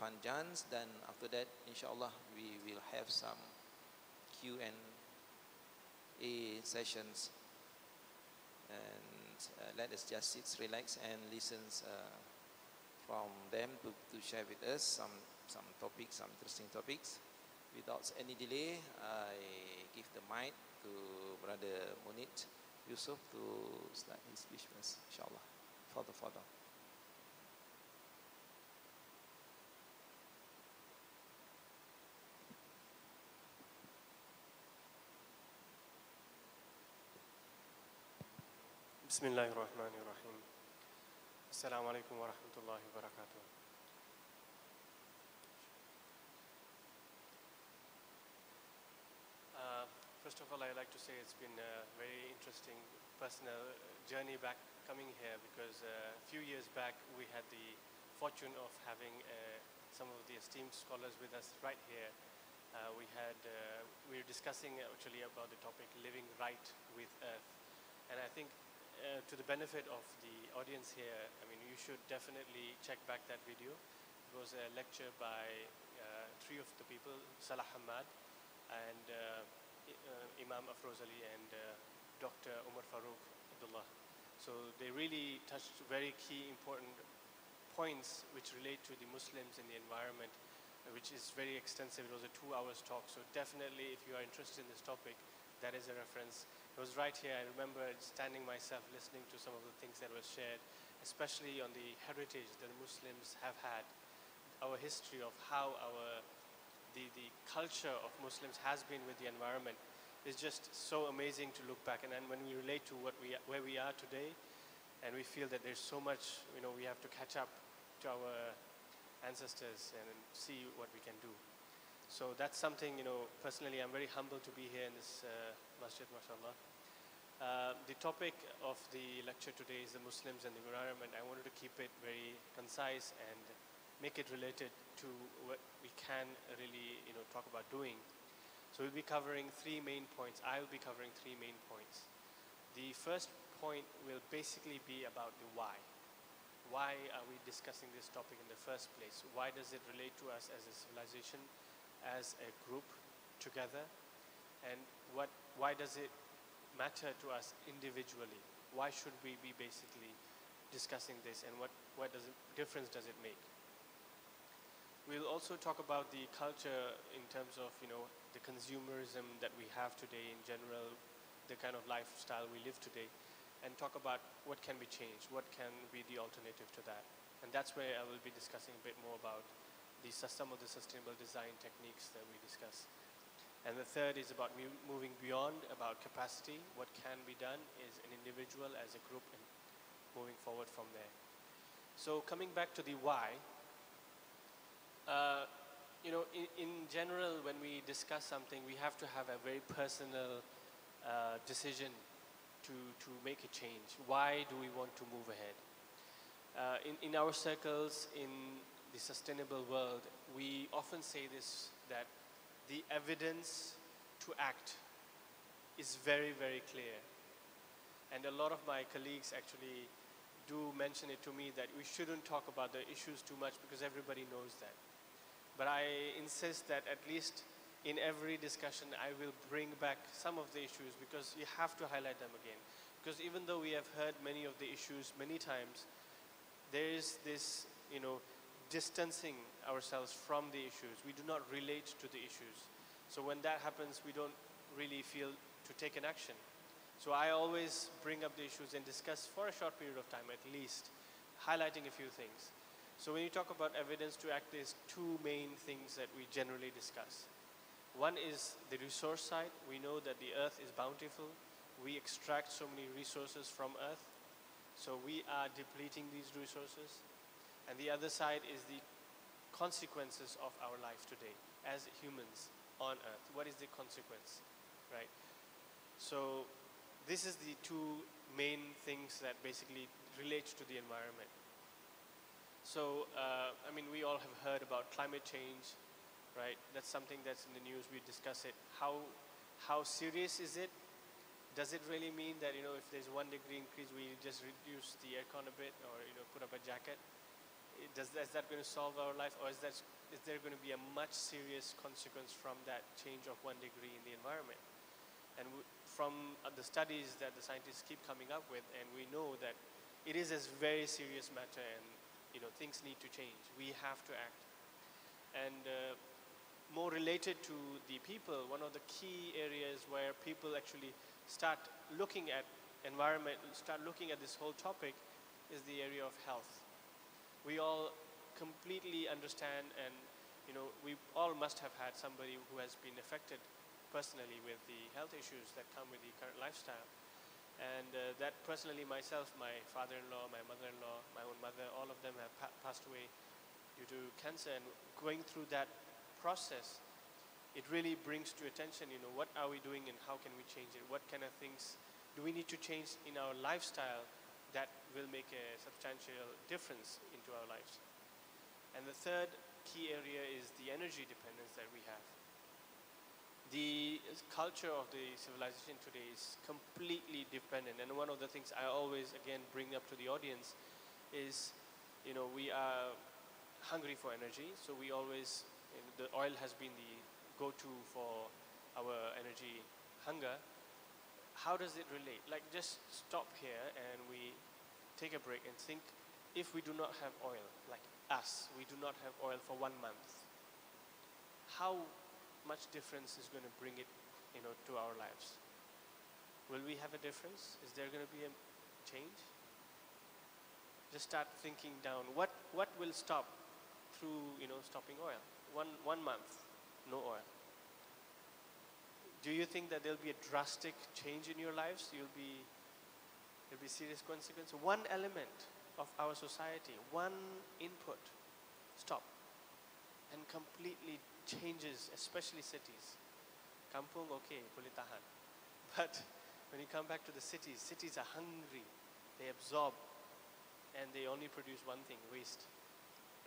Irfan Jans, then after that inshallah we will have some Q&A sessions, and let us just sit, relax and listen from them to share with us some topics, some interesting topics. Without any delay, I give the mic to Brother Muneeb Yusof to start his speech first, inshallah. Further. Bismillahirrahmanirrahim. Assalamu alaikum wa rahmatullahi wa barakatuh. First of all, I'd like to say it's been a very interesting personal journey back coming here, because a few years back we had the fortune of having some of the esteemed scholars with us right here. We were discussing actually about the topic living right with Earth, and I think to the benefit of the audience here, I mean, you should definitely check back that video. It was a lecture by three of the people, Salah Hamad and Imam Afrozali and Dr. Umar Farooq Abdullah. So they really touched very key important points which relate to the Muslims in the environment, which is very extensive. It was a 2-hour talk, so definitely if you are interested in this topic, that is a reference. It was right here. I remember standing myself listening to some of the things that were shared, especially on the heritage that Muslims have had, our history of how the culture of Muslims has been with the environment is just so amazing to look back. And then when we relate to where we are today, and we feel that there's so much, we have to catch up to our ancestors and see what we can do. So that's something, personally I'm very humbled to be here in this masjid, mashallah. The topic of the lecture today is the Muslims and the environment. I wanted to keep it very concise and make it related to what we can really, talk about doing. So we'll be covering 3 main points. I will be covering 3 main points. The first point will basically be about the why. Why are we discussing this topic in the first place? Why does it relate to us as a civilization, as a group together? And why does it matter to us individually? Why should we be basically discussing this, and what difference does it make? We'll also talk about the culture in terms of, the consumerism that we have today in general, the kind of lifestyle we live today, and talk about what can be changed, what can be the alternative to that. And that's where I will be discussing a bit more about some of the sustainable design techniques that we discuss. And the third is about moving beyond, about capacity, what can be done as an individual, as a group, and moving forward from there. So coming back to the why, in general, when we discuss something, we have to have a very personal decision to make a change. Why do we want to move ahead? In our circles, in the sustainable world, we often say this, that the evidence to act is very, very clear. And a lot of my colleagues actually do mention it to me that we shouldn't talk about the issues too much because everybody knows that. But I insist that at least in every discussion I will bring back some of the issues, because you have to highlight them again. Because even though we have heard many of the issues many times, there is this, distancing ourselves from the issues. We do not relate to the issues. So when that happens, we don't really feel to take an action. So I always bring up the issues and discuss for a short period of time at least, highlighting a few things. So when you talk about evidence to act, there's 2 main things that we generally discuss. One is the resource side. We know that the earth is bountiful. We extract so many resources from earth. So we are depleting these resources. And the other side is the consequences of our life today as humans on earth. What is the consequence, right? So this is the 2 main things that basically relate to the environment. So, we all have heard about climate change, right? That's something that's in the news. We discuss it. How serious is it? Does it really mean that, if there's 1 degree increase, we just reduce the aircon a bit, or, put up a jacket? is that going to solve our life, or is there going to be a much serious consequence from that change of 1 degree in the environment? And from the studies that the scientists keep coming up with, and we know that it is a very serious matter, and things need to change. We have to act. And more related to the people, one of the key areas where people actually start looking at environment, start looking at this whole topic, is the area of health. We all completely understand, and we all must have had somebody who has been affected personally with the health issues that come with the current lifestyle. And that personally myself, my father-in-law, my mother-in-law, my own mother, all of them have passed away due to cancer. And going through that process, it really brings to attention, what are we doing and how can we change it? What kind of things do we need to change in our lifestyle that will make a substantial difference into our lives? And the third key area is the energy dependence that we have. The culture of the civilization today is completely dependent, and one of the things I always again bring up to the audience is, we are hungry for energy, so we always, the oil has been the go-to for our energy hunger. How does it relate? Like, just stop here and we take a break and think, if we do not have oil, like us, we do not have oil for 1 month, how much difference is going to bring it, to our lives? Will we have a difference? Is there going to be a change? Just start thinking down. What will stop through, stopping oil? One month, no oil. Do you think that there'll be a drastic change in your lives? There'll be serious consequence. One element of our society, one input, stop, and completely changes, especially cities. Kampung, okay, boleh tahan. But when you come back to the cities are hungry. They absorb, and they only produce one thing: waste.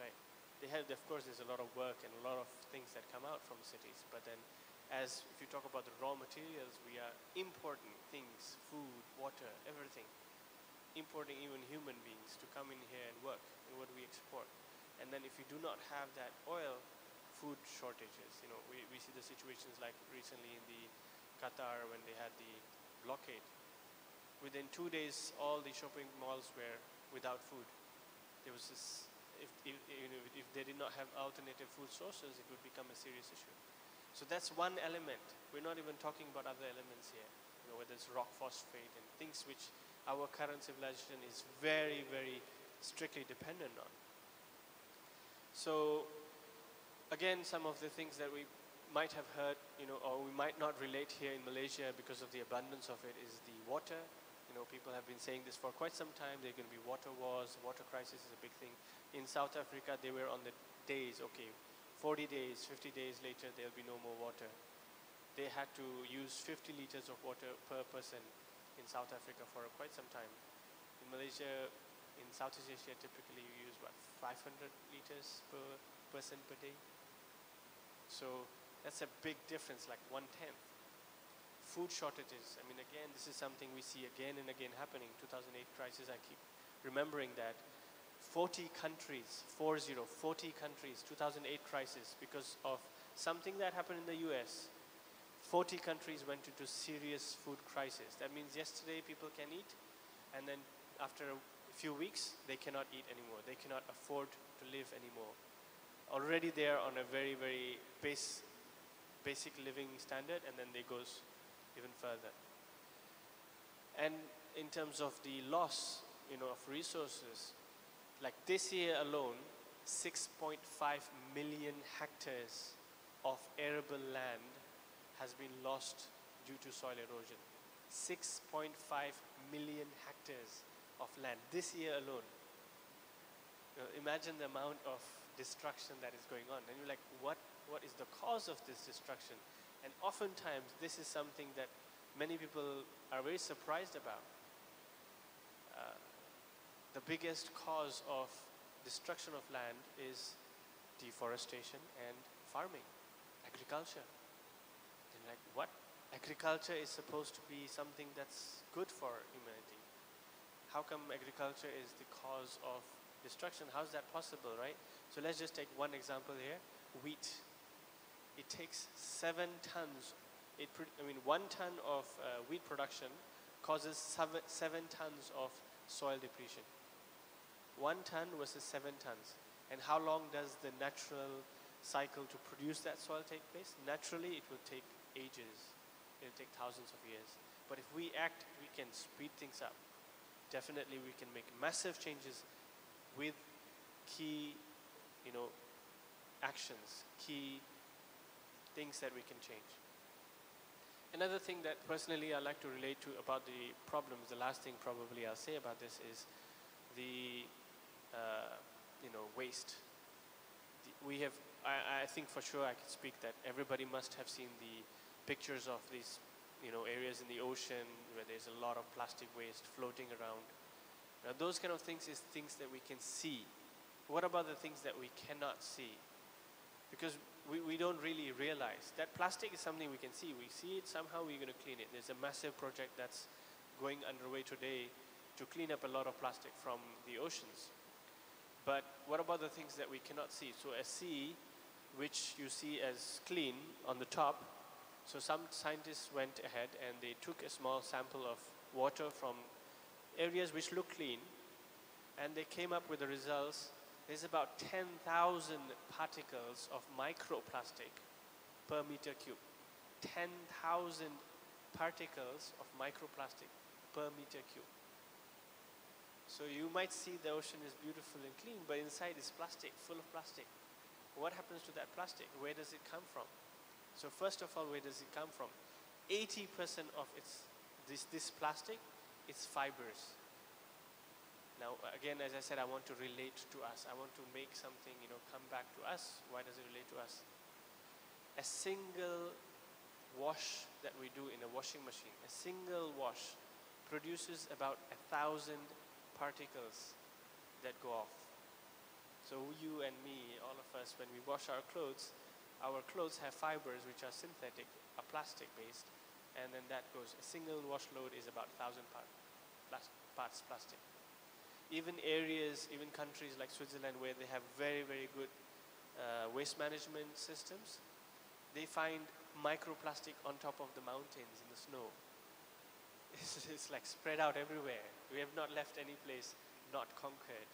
Right? Of course, there's a lot of work and a lot of things that come out from cities. But then, if you talk about the raw materials, we are importing things, food, water, everything. Importing even human beings to come in here and work, and what we export. And then if you do not have that oil, food shortages. We see the situations like recently in the Qatar when they had the blockade. Within 2 days, all the shopping malls were without food. There was this, if they did not have alternative food sources, it would become a serious issue. So that's one element. We're not even talking about other elements here, whether it's rock phosphate and things which our current civilization is very, very strictly dependent on. So again, some of the things that we might have heard, or we might not relate here in Malaysia because of the abundance of it, is the water. People have been saying this for quite some time. There are going to be water wars. Water crisis is a big thing. In South Africa, they were on the days, 40 days, 50 days later, there'll be no more water. They had to use 50 liters of water per person in South Africa for quite some time. In Malaysia, in Southeast Asia, typically you use, 500 liters per person per day? So that's a big difference, like 1/10. Food shortages. I mean, again, this is something we see again and again happening. 2008 crisis, I keep remembering that. 40 countries, 40 countries, 2008 crisis, because of something that happened in the US. 40 countries went into serious food crisis. That means yesterday people can eat, and then after a few weeks, they cannot eat anymore. They cannot afford to live anymore. Already they are on a very, very basic living standard, and then they goes even further. And in terms of the loss, of resources, like this year alone, 6.5 million hectares of arable land has been lost due to soil erosion. 6.5 million hectares of land this year alone. Imagine the amount of destruction that is going on. And you're like, what is the cause of this destruction? And oftentimes, this is something that many people are very surprised about. The biggest cause of destruction of land is deforestation and farming, agriculture. And like, what? Agriculture is supposed to be something that's good for humanity. How come agriculture is the cause of destruction. How's that possible, right? So let's just take one example here. Wheat. It takes 7 tons. 1 ton of wheat production causes 7 tons of soil depletion. 1 ton versus 7 tons. And how long does the natural cycle to produce that soil take place? Naturally, it will take ages. It will take thousands of years. But if we act, we can speed things up. Definitely, we can make massive changes with key, actions, key things that we can change. Another thing that personally I like to relate to about the problems, the last thing probably I'll say about this is the, waste. I think for sure I can speak that everybody must have seen the pictures of these, areas in the ocean where there's a lot of plastic waste floating around. Now those kind of things is things that we can see. What about the things that we cannot see? Because we don't really realize that plastic is something we can see. We see it, somehow we're going to clean it. There's a massive project that's going underway today to clean up a lot of plastic from the oceans. But what about the things that we cannot see? So a sea, which you see as clean on the top, so some scientists went ahead and they took a small sample of water from areas which look clean, and they came up with the results. There's about 10,000 particles of microplastic per meter cube. 10,000 particles of microplastic per meter cube. So you might see the ocean is beautiful and clean, but inside is plastic, full of plastic. What happens to that plastic? Where does it come from? So first of all, where does it come from? 80% of this plastic, it's fibers. Now, again, as I said, I want to relate to us. I want to make something, come back to us. Why does it relate to us? A single wash that we do in a washing machine, a single wash produces about 1,000 particles that go off. So you and me, all of us, when we wash our clothes have fibers which are synthetic, are plastic based, and then that goes, a single wash load is about 1,000 parts plastic. Even countries like Switzerland, where they have very, very good waste management systems, they find microplastic on top of the mountains in the snow. It's like spread out everywhere. We have not left any place not conquered.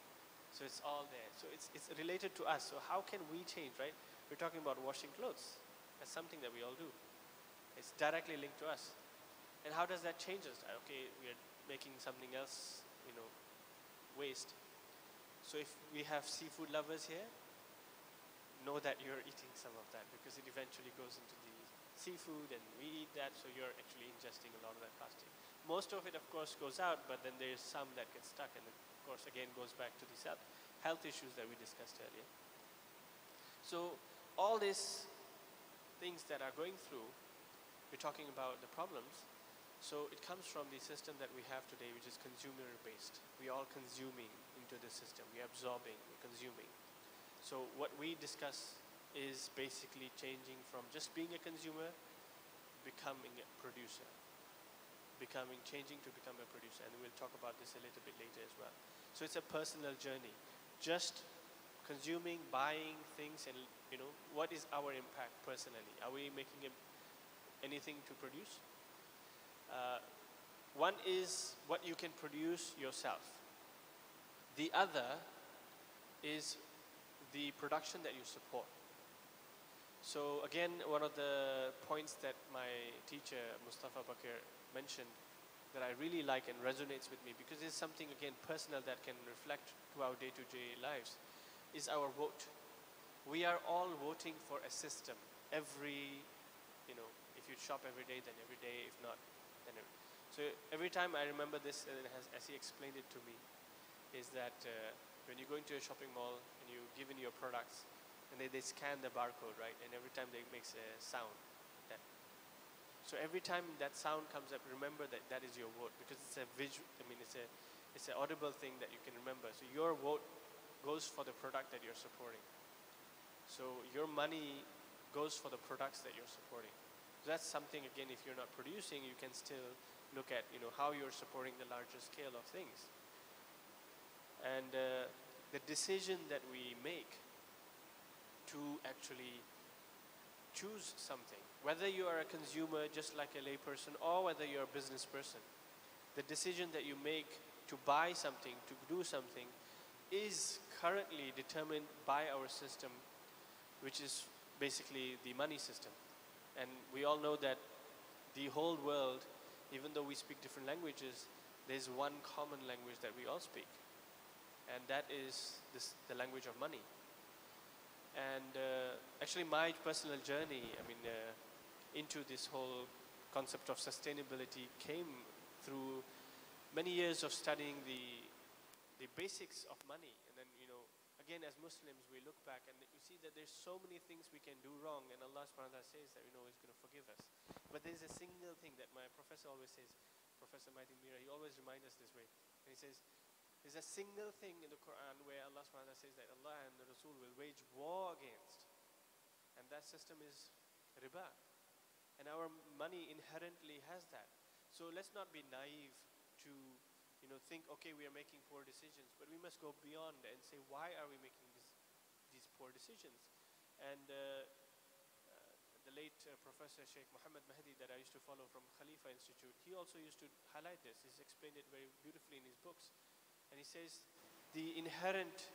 So it's all there. So it's related to us. So how can we change, right? We're talking about washing clothes. That's something that we all do. It's directly linked to us. And how does that change us? Okay, we are making something else, waste. So if we have seafood lovers here, know that you're eating some of that, because it eventually goes into the seafood and we eat that, so you're actually ingesting a lot of that plastic. Most of it, of course, goes out, but then there's some that gets stuck, and of course, again, goes back to these health issues that we discussed earlier. So all these things that are going through, we're talking about the problems. So it comes from the system that we have today, which is consumer-based. We're all consuming into the system. We're absorbing, we're consuming. So what we discuss is basically changing from just being a consumer, becoming a producer. Changing to become a producer. And we'll talk about this a little bit later as well. So it's a personal journey. Just consuming, buying things, and what is our impact personally? Are we making anything to produce? One is what you can produce yourself. The other is the production that you support. So again, one of the points that my teacher, Mustafa Bakir, mentioned that I really like and resonates with me, because it's something, again, personal that can reflect to our day-to-day lives, is our vote. We are all voting for a system. If you shop every day, then every day. If not, then so every time I remember this, and as he explained it to me, is that when you go into a shopping mall and you give in your products, and they scan the barcode, right? And every time they makes a sound. So every time that sound comes up, remember that is your vote, because it's a visual. It's an audible thing that you can remember. So your vote goes for the product that you're supporting. So your money goes for the products that you're supporting. So that's something, again, if you're not producing, you can still look at how you're supporting the larger scale of things. And the decision that we make to actually choose something, whether you are a consumer just like a layperson or whether you're a business person, the decision that you make to buy something, to do something, is currently determined by our system, which is basically the money system. And we all know that the whole world, even though we speak different languages, there's one common language that we all speak, and that is the language of money. And actually my personal journey, into this whole concept of sustainability came through many years of studying the basics of money. And then, again, as Muslims, we look back and you see that there's so many things we can do wrong, and Allah subhanahu wa ta'ala says that, He's going to forgive us. But there's a single thing that my professor always says, Professor Mahdi Mira, he always reminds us this way. And he says, there's a single thing in the Quran where Allah subhanahu wa ta'ala says that Allah and the Rasul will wage war against. And that system is riba. And our money inherently has that. So let's not be naive to think, okay, we are making poor decisions, but we must go beyond and say, why are we making these poor decisions? And the late Professor Sheikh Muhammad Mahdi that I used to follow from Khalifa Institute, he also used to highlight this. He's explained it very beautifully in his books. And he says the inherent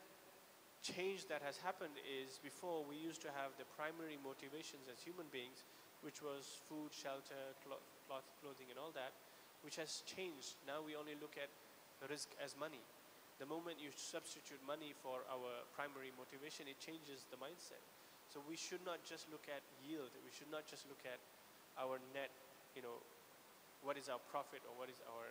change that has happened is, before we used to have the primary motivations as human beings, which was food, shelter, cloth, clothing and all that, which has changed. Now we only look at risk as money. The moment you substitute money for our primary motivation, it changes the mindset. So we should not just look at yield. We should not just look at our net, what is our profit, or what is our,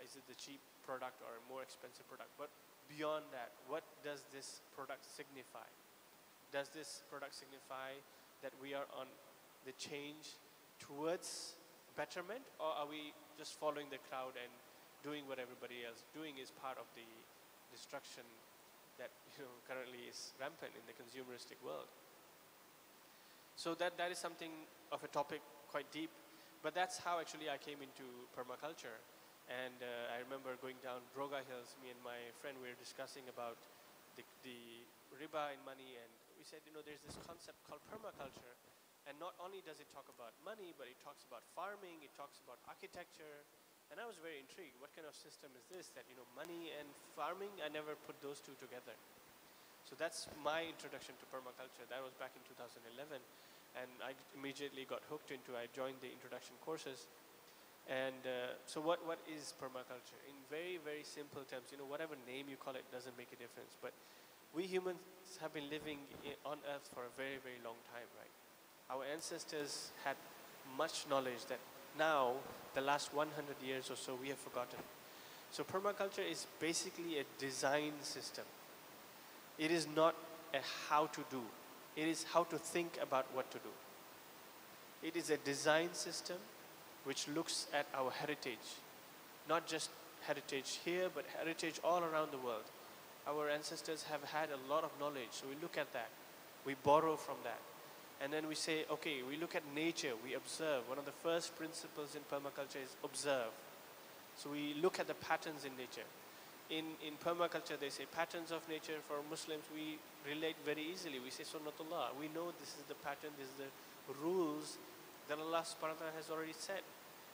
is it the cheap product or a more expensive product? But beyond that, what does this product signify? Does this product signify that we are on the change towards betterment, or are we just following the crowd and doing what everybody else doing is part of the destruction that currently is rampant in the consumeristic world? So that is something of a topic quite deep, but that's how actually I came into permaculture. And I remember going down Droga Hills, me and my friend, we were discussing about the riba in money, and we said, there's this concept called permaculture. And not only does it talk about money, but it talks about farming, it talks about architecture. And I was very intrigued. What kind of system is this? That, money and farming, I never put those two together. So that's my introduction to permaculture. That was back in 2011. And I immediately got hooked into, I joined the introduction courses. And so what is permaculture? In very, very simple terms, whatever name you call it doesn't make a difference. But we humans have been living on Earth for a very, very long time, right? Our ancestors had much knowledge that now, the last 100 years or so, we have forgotten. So permaculture is basically a design system. It is not a how to do. It is how to think about what to do. It is a design system which looks at our heritage. Not just heritage here, but heritage all around the world. Our ancestors have had a lot of knowledge, so we look at that. We borrow from that. And then we say, okay, we look at nature, we observe. One of the first principles in permaculture is observe. So we look at the patterns in nature. In permaculture, they say patterns of nature. For Muslims, we relate very easily. We say sunnatullah. We know this is the pattern, this is the rules that Allah subhanahu wa ta'ala has already set.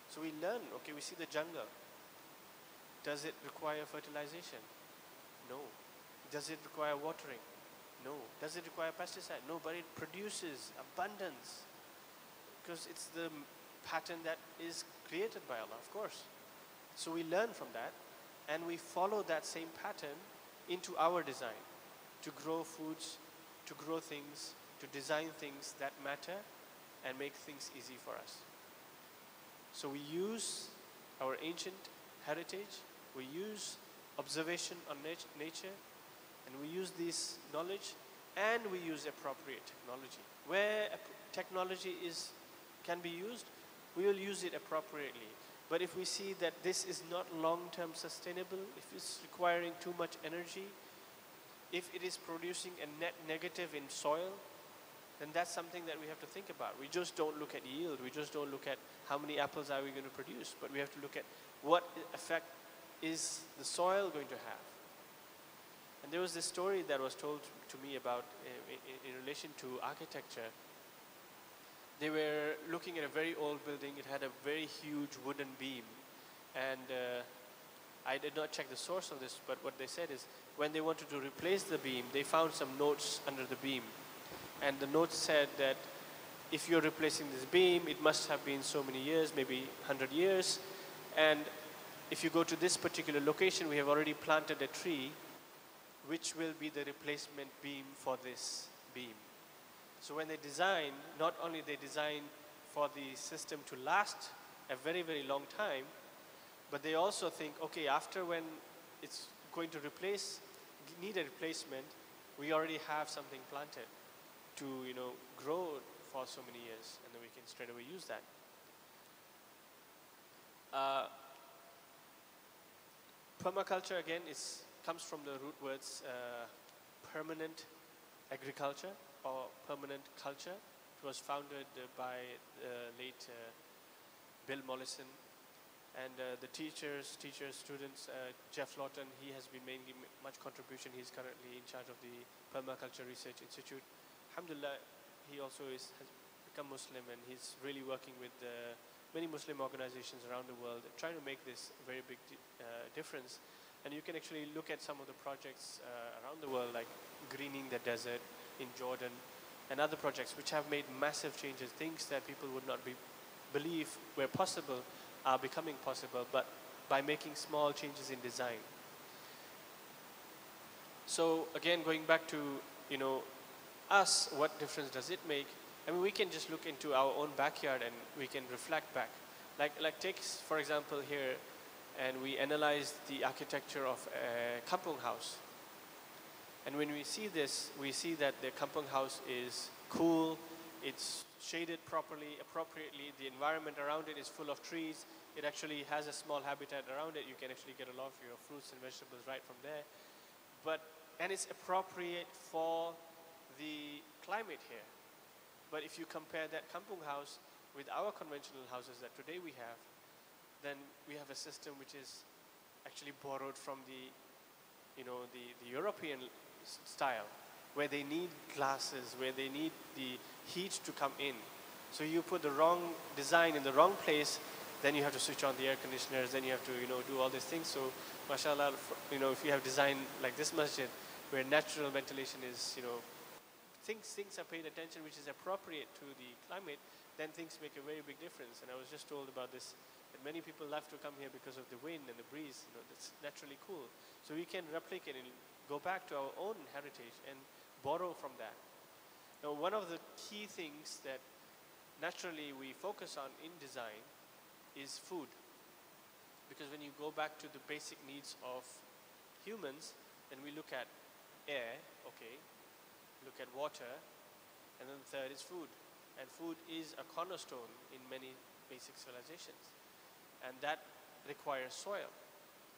So we learn, okay, we see the jungle. Does it require fertilization? No. Does it require watering? No. Does it require pesticide? No, but it produces abundance because it's the pattern that is created by Allah, of course. So we learn from that and we follow that same pattern into our design to grow foods, to grow things, to design things that matter and make things easy for us. So we use our ancient heritage, we use observation on nature, and we use this knowledge, and we use appropriate technology. Where technology can be used, we will use it appropriately. But if we see that this is not long-term sustainable, if it's requiring too much energy, if it is producing a net negative in soil, then that's something that we have to think about. We just don't look at yield. We just don't look at how many apples are we going to produce, but we have to look at what effect is the soil going to have. And there was this story that was told to me about in relation to architecture. They were looking at a very old building. It had a very huge wooden beam. And I did not check the source of this, but what they said is when they wanted to replace the beam, they found some notes under the beam. And the notes said that if you're replacing this beam, it must have been so many years, maybe 100 years. And if you go to this particular location, we have already planted a tree, which will be the replacement beam for this beam. So when they design, not only they design for the system to last a very, very long time, but they also think, okay, after when it's going to need a replacement, we already have something planted to, grow for so many years, and then we can straight away use that. Permaculture, again, comes from the root words permanent agriculture or permanent culture. It was founded by late Bill Mollison. And the teachers, students, Jeff Lawton, he has been making much contribution. He's currently in charge of the Permaculture Research Institute. Alhamdulillah, he also has become Muslim, and he's really working with many Muslim organizations around the world, trying to make this very big difference. And you can actually look at some of the projects around the world, like greening the desert in Jordan, and other projects which have made massive changes, things that people would not believe were possible are becoming possible, but by making small changes in design. So again, going back to, us, what difference does it make? I mean, we can just look into our own backyard and we can reflect back. Like take, for example, here, and we analyze the architecture of a kampung house. And when we see this, we see that the kampung house is cool, it's shaded properly, appropriately, the environment around it is full of trees, it actually has a small habitat around it, you can actually get a lot of your fruits and vegetables right from there. And it's appropriate for the climate here. But if you compare that kampung house with our conventional houses that today we have, then we have a system which is actually borrowed from the European style, where they need glasses, where they need the heat to come in. So you put the wrong design in the wrong place, then you have to switch on the air conditioners, then you have to do all these things. So mashallah, if you have designed like this masjid, where natural ventilation is, things are paid attention which is appropriate to the climate, then things make a very big difference. And I was just told about this, that many people love to come here because of the wind and the breeze, that's naturally cool. So we can replicate and go back to our own heritage and borrow from that. Now, one of the key things that naturally we focus on in design is food. Because when you go back to the basic needs of humans, then we look at air, okay, look at water, and then the third is food. And food is a cornerstone in many basic civilizations. And that requires soil.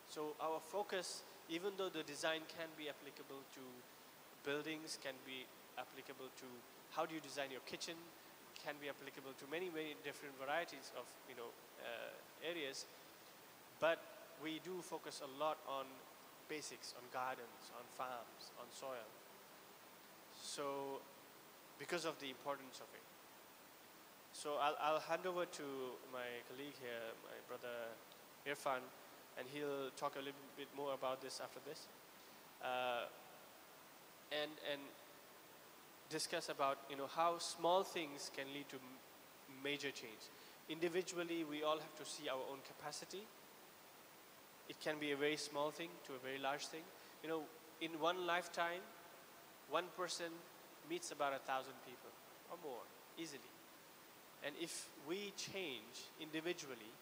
So our focus, even though the design can be applicable to buildings, can be applicable to how do you design your kitchen, can be applicable to many, many different varieties of areas, but we do focus a lot on basics, on gardens, on farms, on soil. So because of the importance of it. So I'll hand over to my colleague here, my brother Irfan, and he'll talk a little bit more about this after this. And discuss about how small things can lead to major change. Individually, we all have to see our own capacity. It can be a very small thing to a very large thing. In one lifetime, one person meets about 1,000 people or more easily. And if we change individually,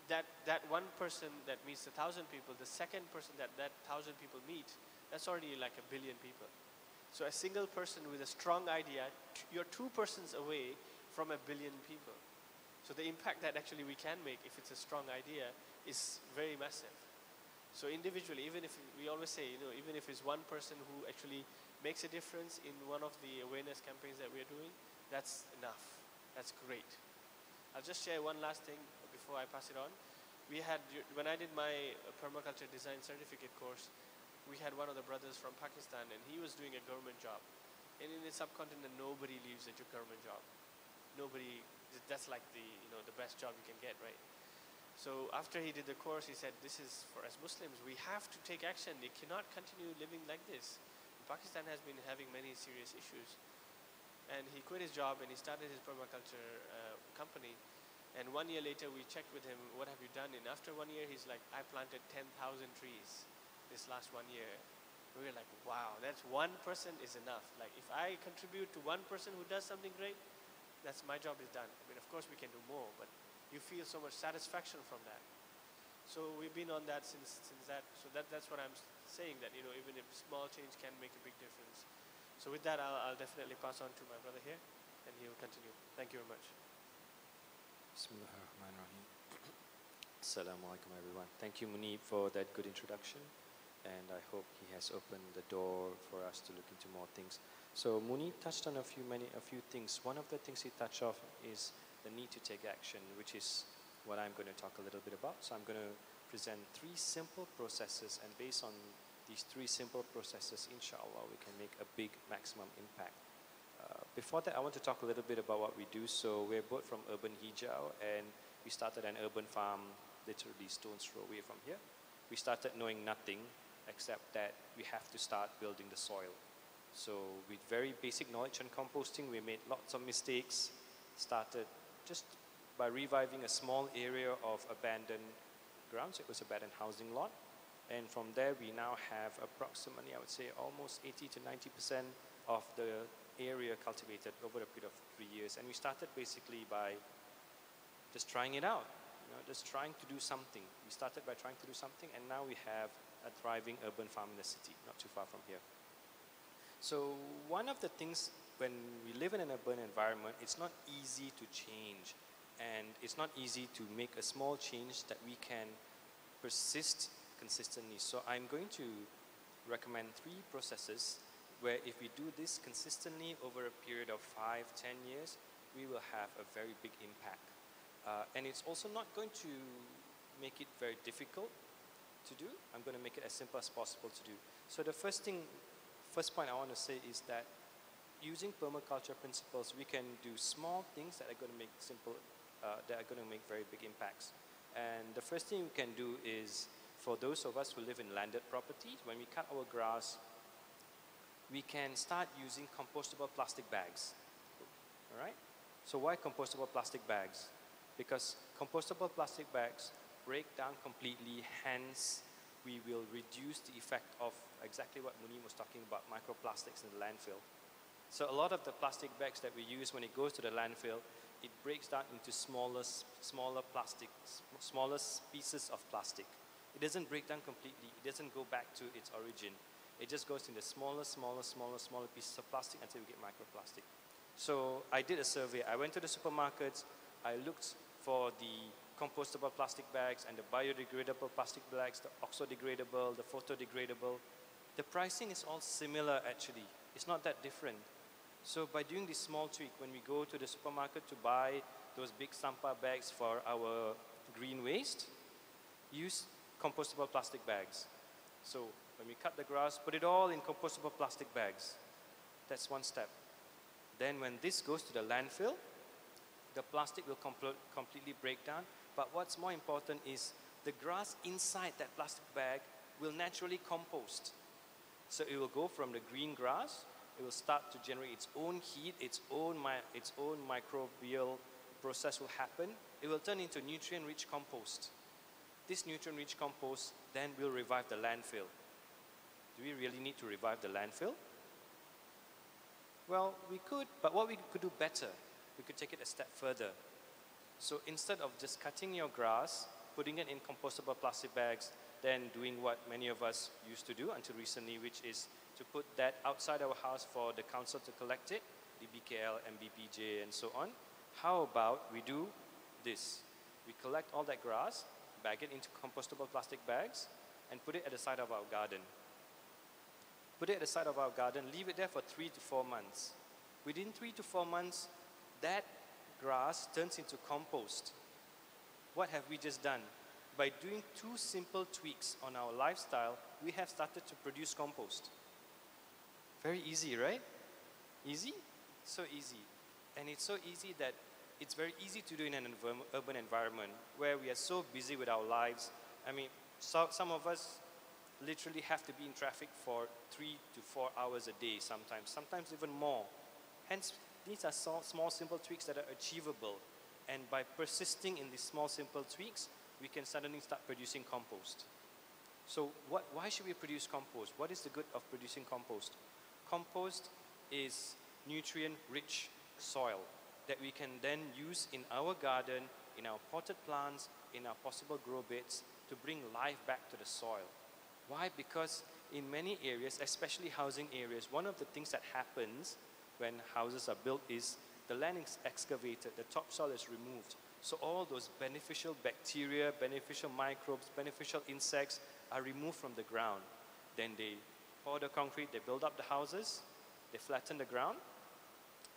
that one person that meets 1,000 people, the second person that 1,000 people meet, that's already like 1 billion people. So a single person with a strong idea, you're 2 persons away from 1 billion people. So the impact that actually we can make if it's a strong idea is very massive. So individually, even if we always say, even if it's one person who actually makes a difference in one of the awareness campaigns that we're doing, that's enough. That's great. I'll just share one last thing before I pass it on. When I did my permaculture design certificate course, we had one of the brothers from Pakistan, and he was doing a government job. And in the subcontinent, nobody leaves a government job. Nobody, that's like the, the best job you can get, right? So after he did the course, he said, this is for us Muslims, we have to take action. They cannot continue living like this. Pakistan has been having many serious issues. And he quit his job and he started his permaculture company. And 1 year later, we checked with him, what have you done? And after 1 year, he's like, I planted 10,000 trees this last 1 year. We were like, wow, that's one person is enough. Like, if I contribute to one person who does something great, that's my job is done. I mean, of course we can do more, but you feel so much satisfaction from that. So we've been on that since that. So that's what I'm saying, that even if small change can make a big difference. So with that, I'll definitely pass on to my brother here, and he will continue. Thank you very much. Bismillahirrahmanirrahim. Assalamu alaikum, everyone. Thank you, Muneeb, for that good introduction. And I hope he has opened the door for us to look into more things. So Muneeb touched on a few things. One of the things he touched on is the need to take action, which is what I'm going to talk a little bit about. So I'm going to present 3 simple processes, and based on these 3 simple processes, inshallah, we can make a big maximum impact. Before that, I want to talk a little bit about what we do. So we're both from Urban Hijau, and we started an urban farm literally stone's throw away from here. We started knowing nothing except that we have to start building the soil. So with very basic knowledge on composting, we made lots of mistakes. Started just by reviving a small area of abandoned grounds. It was abandoned housing lot. And from there, we now have approximately, I would say, almost 80 to 90% of the area cultivated over a period of 3 years. And we started basically by just trying it out, just trying to do something. We started by trying to do something, and now we have a thriving urban farm in the city, not too far from here. So one of the things, when we live in an urban environment, it's not easy to change, and it's not easy to make a small change that we can persist consistently. So I'm going to recommend 3 processes where if we do this consistently over a period of 5, 10 years, we will have a very big impact. And it's also not going to make it very difficult to do. I'm going to make it as simple as possible to do. So the first point I want to say is that using permaculture principles, we can do small things that are going to make very big impacts. And the first thing we can do is, for those of us who live in landed properties, when we cut our grass, we can start using compostable plastic bags. All right? So why compostable plastic bags? Because compostable plastic bags break down completely, hence we will reduce the effect of exactly what Muneeb was talking about, microplastics in the landfill. So a lot of the plastic bags that we use, when it goes to the landfill, it breaks down into smaller pieces of plastic. It doesn't break down completely. It doesn't go back to its origin. It just goes into smaller pieces of plastic until we get microplastic. So I did a survey. I went to the supermarkets. I looked for the compostable plastic bags and the biodegradable plastic bags, the oxo-degradable, the photo-degradable. The pricing is all similar actually. It's not that different. So by doing this small tweak, when we go to the supermarket to buy those big sampah bags for our green waste, use compostable plastic bags. So when we cut the grass, put it all in compostable plastic bags. That's one step. Then when this goes to the landfill, the plastic will completely break down. But what's more important is the grass inside that plastic bag will naturally compost. So it will go from the green grass, it will start to generate its own heat, its own microbial process will happen. It will turn into nutrient-rich compost. This nutrient-rich compost then will revive the landfill. Do we really need to revive the landfill? Well, we could, but what we could do better, we could take it a step further. So instead of just cutting your grass, putting it in compostable plastic bags, then doing what many of us used to do until recently, which is to put that outside our house for the council to collect it, the BKL, MBPJ, and so on. How about we do this? We collect all that grass, bag it into compostable plastic bags, and put it at the side of our garden. Put it at the side of our garden, leave it there for 3 to 4 months. Within 3 to 4 months, that grass turns into compost. What have we just done? by doing 2 simple tweaks on our lifestyle, we have started to produce compost. Very easy, right? Easy? So easy. And it's so easy that it's very easy to do in an urban environment where we are so busy with our lives. I mean, some of us literally have to be in traffic for 3 to 4 hours a day sometimes even more. Hence, these are small, simple tweaks that are achievable. And by persisting in these small, simple tweaks, we can suddenly start producing compost. So why should we produce compost? What is the good of producing compost? Compost is nutrient-rich soil that we can then use in our garden, in our potted plants, in our possible grow beds to bring life back to the soil. Why? Because in many areas, especially housing areas, one of the things that happens when houses are built is the land is excavated, the topsoil is removed. So all those beneficial bacteria, beneficial microbes, beneficial insects are removed from the ground. Then they pour the concrete, they build up the houses, they flatten the ground,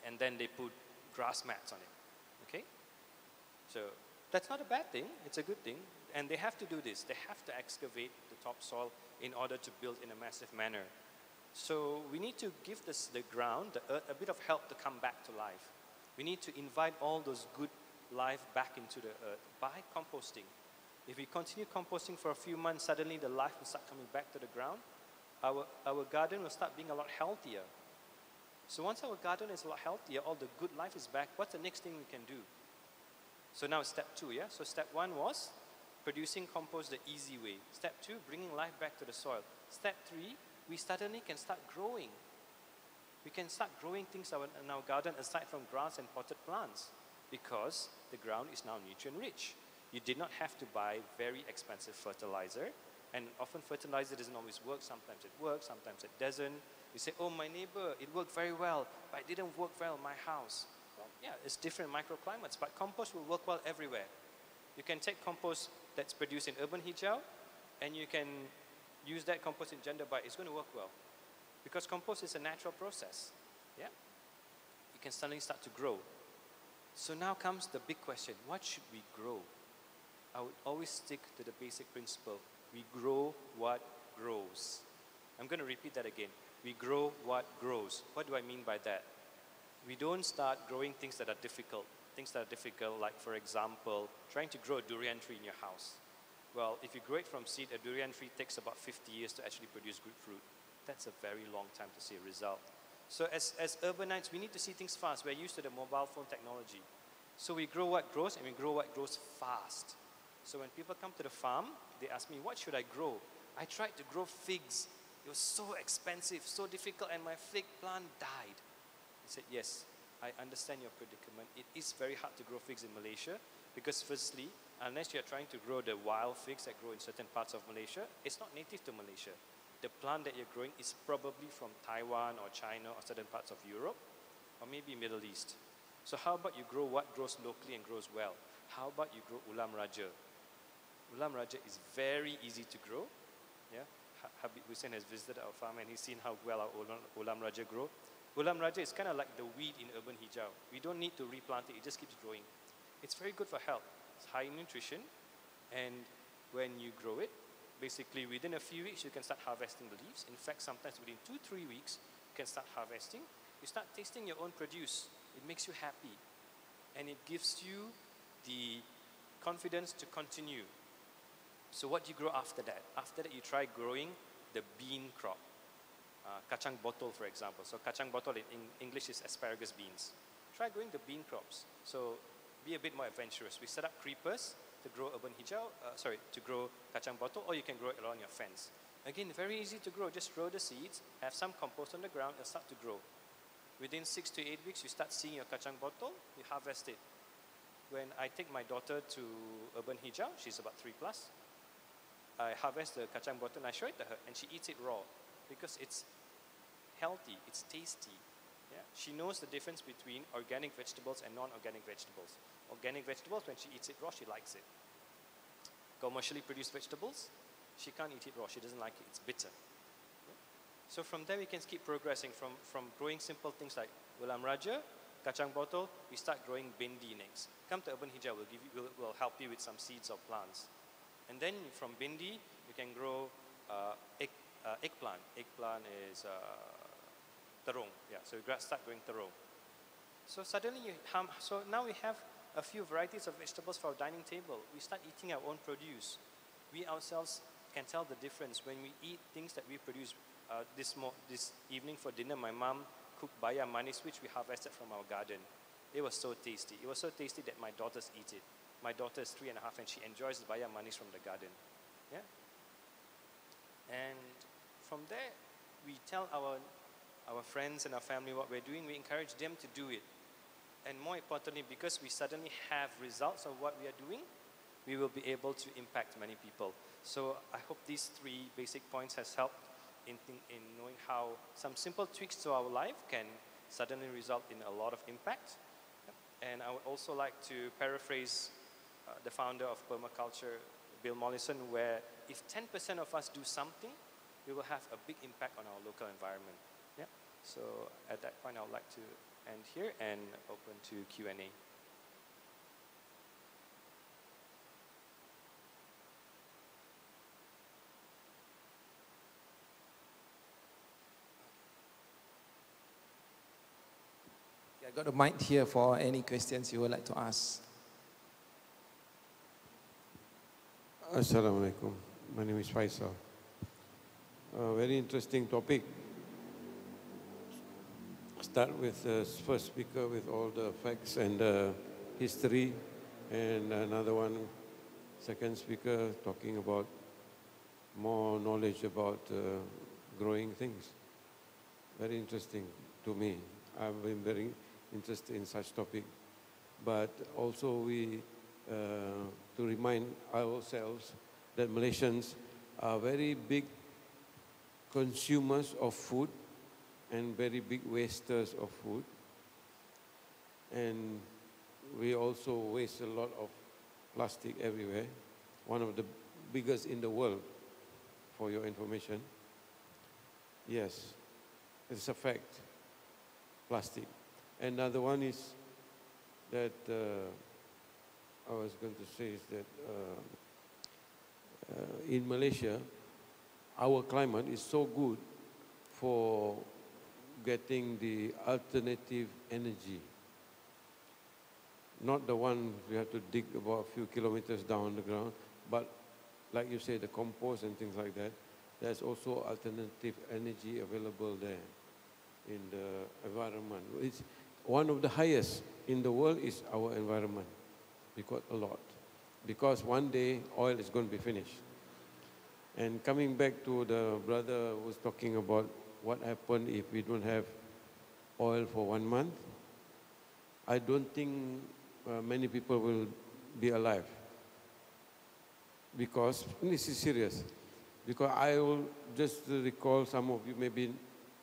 and then they put grass mats on it, okay? So that's not a bad thing, it's a good thing. And they have to do this, they have to excavate the topsoil in order to build in a massive manner. So we need to give the ground, the earth, a bit of help to come back to life. We need to invite all those good life back into the earth by composting. If we continue composting for a few months, suddenly the life will start coming back to the ground. Our garden will start being a lot healthier. So once our garden is a lot healthier, all the good life is back, what's the next thing we can do? So now step 2, yeah? So step 1 was producing compost the easy way. Step 2, bringing life back to the soil. Step 3, we suddenly can start growing. We can start growing things in our garden aside from grass and potted plants because the ground is now nutrient rich. You did not have to buy very expensive fertilizer, and often fertilizer doesn't always work. Sometimes it works, sometimes it doesn't. You say, oh, my neighbor, it worked very well, but it didn't work well in my house. Well, yeah, it's different microclimates, but compost will work well everywhere. You can take compost that's produced in urban hijau, and you can use that compost in Jandabai. It's going to work well. Because compost is a natural process. Yeah? You can suddenly start to grow. So now comes the big question. What should we grow? I would always stick to the basic principle. We grow what grows. I'm going to repeat that again. We grow what grows. What do I mean by that? We don't start growing things that are difficult. Things that are difficult, like, for example, trying to grow a durian tree in your house. Well, if you grow it from seed, a durian tree takes about 50 years to actually produce good fruit. That's a very long time to see a result. So as urbanites, we need to see things fast. We're used to the mobile phone technology. So we grow what grows, and we grow what grows fast. So when people come to the farm, they ask me, what should I grow? I tried to grow figs. It was so expensive, so difficult, and my fig plant died. I said, yes, I understand your predicament. It is very hard to grow figs in Malaysia because firstly, unless you're trying to grow the wild figs that grow in certain parts of Malaysia, it's not native to Malaysia. The plant that you're growing is probably from Taiwan or China or certain parts of Europe or maybe Middle East. So how about you grow what grows locally and grows well? How about you grow ulam raja? Ulam raja is very easy to grow. Yeah? Habib Hussein has visited our farm and he's seen how well our ulam raja grow. Ulam raja is kind of like the weed in urban hijau. We don't need to replant it, it just keeps growing. It's very good for health. It's high in nutrition, and when you grow it, basically within a few weeks you can start harvesting the leaves. In fact, sometimes within 2-3 weeks you can start harvesting. You start tasting your own produce. It makes you happy, and it gives you the confidence to continue. So what do you grow after that? After that, you try growing the bean crop. Kacang botol, for example. So kacang botol in English is asparagus beans. Try growing the bean crops. So be a bit more adventurous. We set up creepers to grow urban hijau, to grow kacang botol, or you can grow it around your fence. Again, very easy to grow. Just throw the seeds, have some compost on the ground, and start to grow. Within 6 to 8 weeks, you start seeing your kacang botol, you harvest it. When I take my daughter to urban hijau, she's about 3+, I harvest the kacang botol and I show it to her, and she eats it raw because it's healthy, it's tasty. Yeah? She knows the difference between organic vegetables and non-organic vegetables. Organic vegetables, when she eats it raw, she likes it. Commercially produced vegetables, she can't eat it raw, she doesn't like it, it's bitter. Yeah? So from there we can keep progressing from growing simple things like ulam raja, kacang botol, we start growing bindi next. Come to urban hijau, we'll help you with some seeds or plants. And then from bindi, you can grow eggplant. Eggplant is terung. Yeah, so you start growing terung. So suddenly, so now we have a few varieties of vegetables for our dining table. We start eating our own produce. We ourselves can tell the difference when we eat things that we produce. This evening for dinner, my mom cooked bayam manis, which we harvested from our garden. It was so tasty. It was so tasty that my daughters eat it. My daughter is 3.5 and she enjoys the bayam manis from the garden. Yeah. And from there, we tell our friends and our family what we're doing. We encourage them to do it. And more importantly, because we suddenly have results of what we are doing, we will be able to impact many people. So I hope these 3 basic points has helped in knowing how some simple tweaks to our life can suddenly result in a lot of impact. And I would also like to paraphrase the founder of permaculture, Bill Mollison, where if 10% of us do something, we will have a big impact on our local environment. Yeah. So at that point, I would like to end here and open to Q&A. I got a mic here for any questions you would like to ask. Assalamu alaikum. My name is Faisal. Very interesting topic. Start with the first speaker with all the facts and history, and another one, second speaker talking about more knowledge about growing things. Very interesting to me. I've been very interested in such topic, but also we to remind ourselves that Malaysians are very big consumers of food and very big wasters of food, and we also waste a lot of plastic everywhere. One of the biggest in the world, for your information. Yes, it's a fact. Plastic. Another one is that I was going to say is that in Malaysia, our climate is so good for getting the alternative energy. Not the one we have to dig about a few kilometers down the ground, but like you say, the compost and things like that, there's also alternative energy available there in the environment. It's one of the highest in the world is our environment. We got a lot. Because one day oil is going to be finished. And coming back to the brother who was talking about what happened if we don't have oil for 1 month, I don't think many people will be alive. Because, this is serious, because I will just recall, some of you may be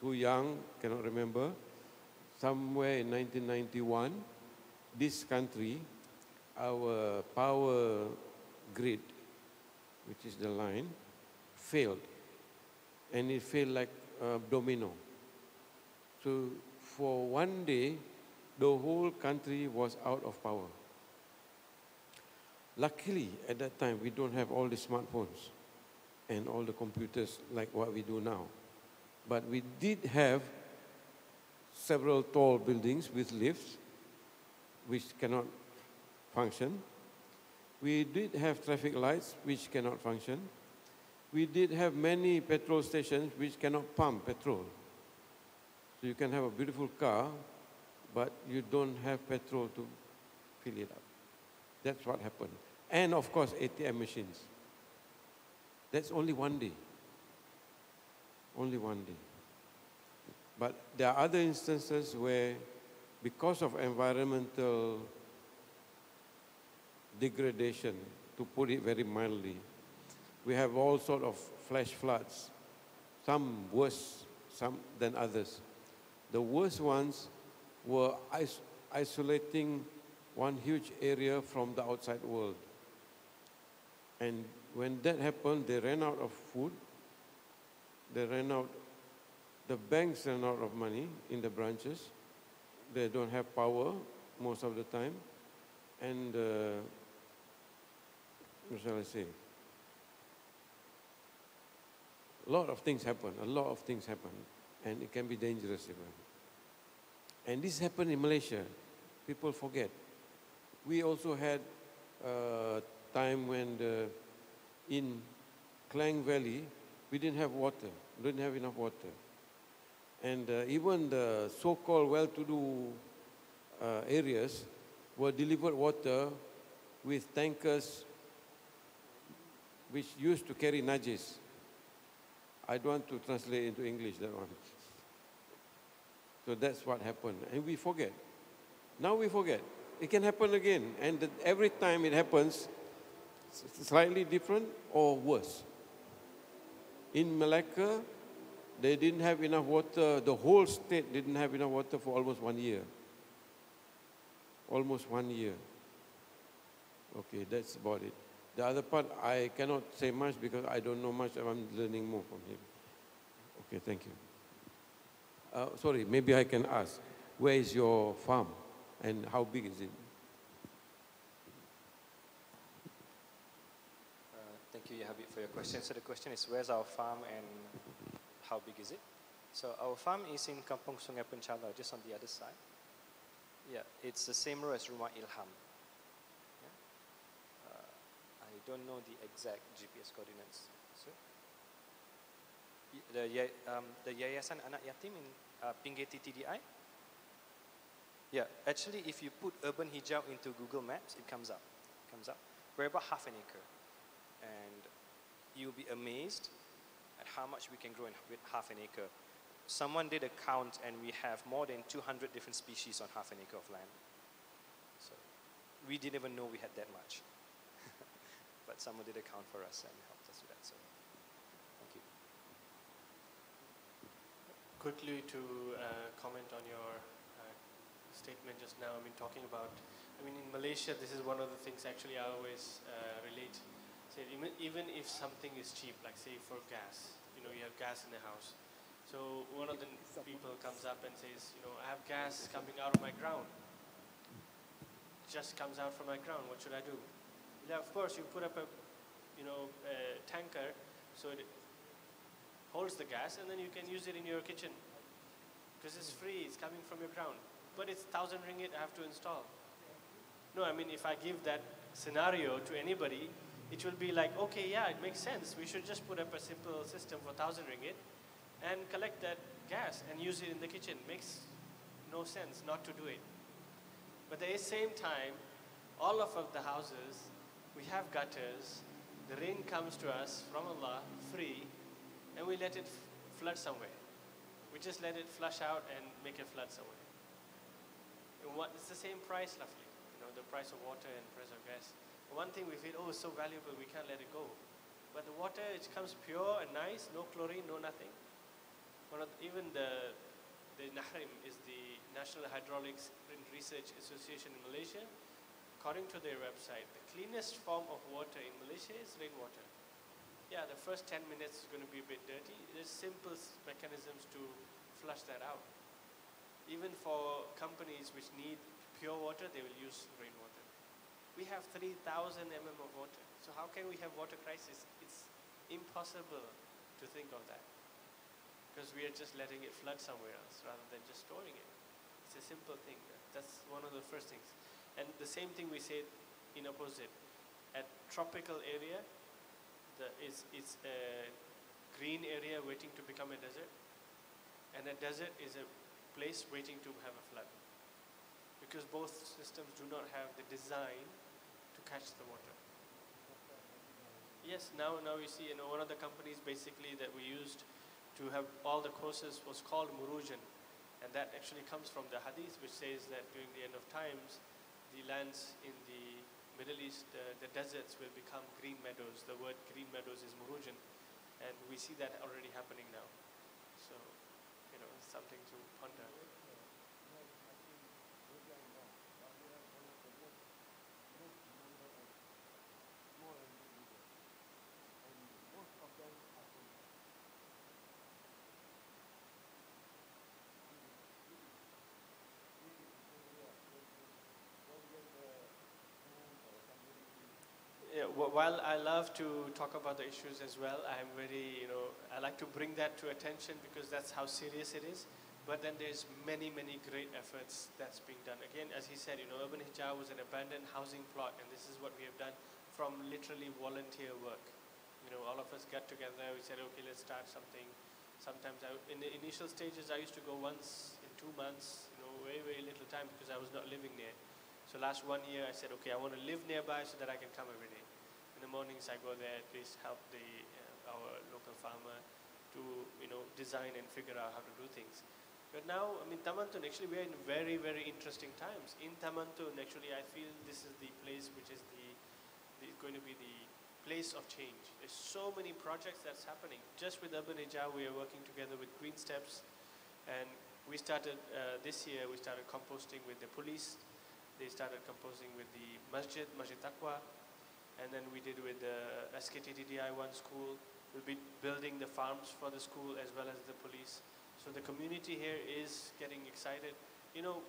too young, cannot remember, somewhere in 1991, this country, our power grid, which is the line, failed. And it failed like a domino. So for one day, the whole country was out of power. Luckily, at that time, we don't have all the smartphones and all the computers like what we do now. But we did have several tall buildings with lifts, which cannot function. We did have traffic lights, which cannot function. We did have many petrol stations, which cannot pump petrol. So you can have a beautiful car, but you don't have petrol to fill it up. That's what happened. And of course, ATM machines. That's only one day. Only one day. But there are other instances where, because of environmental degradation, to put it very mildly, we have all sort of flash floods, some worse than others. The worst ones were isolating one huge area from the outside world. And when that happened, they ran out of food, the banks ran out of money in the branches, they don't have power most of the time, and what shall I say? A lot of things happen, a lot of things happen, and it can be dangerous even. And this happened in Malaysia. People forget. We also had a time when in Klang Valley, we didn't have water, didn't have enough water. And even the so-called well-to-do areas were delivered water with tankers which used to carry najis. I don't want to translate into English that one. So that's what happened. And we forget. Now we forget. It can happen again. And every time it happens, slightly different or worse. In Malacca, they didn't have enough water. The whole state didn't have enough water for almost 1 year. Almost 1 year. Okay, that's about it. The other part, I cannot say much because I don't know much. I'm learning more from him. Okay, thank you. Sorry, maybe I can ask, where is your farm and how big is it? Thank you, Habib, for your question. So the question is, where's our farm and how big is it? So our farm is in Kampung Sungai Penchala, just on the other side. Yeah, it's the same road as Rumah Ilham. Yeah? I don't know the exact GPS coordinates. So, the Yayasan Anak Yatim in Pinggir TTDI. Yeah, actually, if you put urban hijau into Google Maps, it comes up. We're about half an acre. And you'll be amazed at how much we can grow in with half an acre. Someone did a count and we have more than 200 different species on half an acre of land. So we didn't even know we had that much. But someone did a count for us and helped us with that. So thank you. Quickly to comment on your statement just now. Talking about, in Malaysia, this is one of the things actually I always relate. Say, even if something is cheap, like say for gas, you have gas in the house. So one of the people comes up and says, I have gas coming out of my ground. Just comes out from my ground. What should I do? Yeah, of course, you put up a tanker so it holds the gas, and then you can use it in your kitchen because it's free. It's coming from your ground, but it's 1,000 ringgit I have to install. No, if I give that scenario to anybody, it will be like, okay, yeah, it makes sense. We should just put up a simple system for 1,000 ringgit and collect that gas and use it in the kitchen. Makes no sense not to do it. But at the same time, all of the houses, we have gutters. The rain comes to us from Allah free, and we let it flood somewhere. We just let it flush out and make it flood somewhere. It's the same price, roughly. The price of water and price of gas. One thing we feel, it's so valuable, we can't let it go. But the water, it comes pure and nice, no chlorine, no nothing. Even the NAHRIM is the National Hydraulics Research Association in Malaysia. According to their website, the cleanest form of water in Malaysia is rainwater. Yeah, the first 10 minutes is going to be a bit dirty. There's simple mechanisms to flush that out. Even for companies which need pure water, they will use rainwater. We have 3,000 mm of water. So how can we have water crisis? It's impossible to think of that. Because we are just letting it flood somewhere else rather than just storing it. It's a simple thing. That's one of the first things. And the same thing we say in opposite. At tropical area, it's a green area waiting to become a desert. And a desert is a place waiting to have a flood. Because both systems do not have the design to catch the water. Yes, now you see, one of the companies basically that we used to have all the courses was called Murujan. And that actually comes from the hadith, which says that during the end of times, the lands in the Middle East, the deserts will become green meadows. The word green meadows is Murujan. And we see that already happening now. So, it's something to ponder. Yeah, while I love to talk about the issues as well, I'm very, I like to bring that to attention because that's how serious it is. But then there's many, many great efforts that's being done. Again, as he said, Urban Hijau was an abandoned housing plot, and this is what we have done from literally volunteer work. All of us got together, we said, okay, let's start something. Sometimes in the initial stages, I used to go once in 2 months, very, very little time because I was not living near. So last 1 year, I said, okay, I want to live nearby so that I can come every day. In the mornings, I go there, at least help our local farmer to, design and figure out how to do things. But now, Tamantun, actually, we are in very, very interesting times. In Tamantun, actually, I feel this is the place which is going to be the place of change. There's so many projects that's happening. Just with Urban Hijau, we are working together with Green Steps, and we started this year. We started composting with the police. They started composting with the Masjid Taqwa, and then we did with the SKTDDI1 school. We'll be building the farms for the school as well as the police. So the community here is getting excited.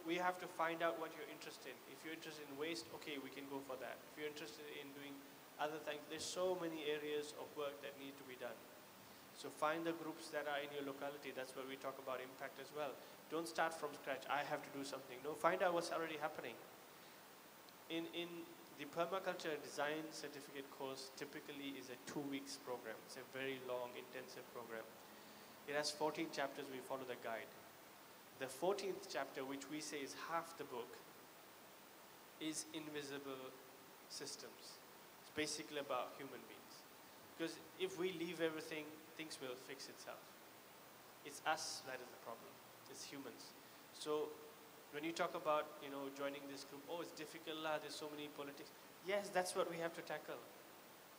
We have to find out what you're interested in. If you're interested in waste, okay, we can go for that. If you're interested in doing other things, there's so many areas of work that need to be done. So find the groups that are in your locality. That's where we talk about impact as well. Don't start from scratch. I have to do something. No, find out what's already happening. In the permaculture design certificate course typically is a 2 weeks program. It's a very long, intensive program. It has 14 chapters. We follow the guide. The 14th chapter, which we say is half the book, is invisible systems. It's basically about human beings. Because if we leave everything, things will fix itself. It's us that is the problem. It's humans. So when you talk about, joining this group, oh, it's difficult, there's so many politics. Yes, that's what we have to tackle.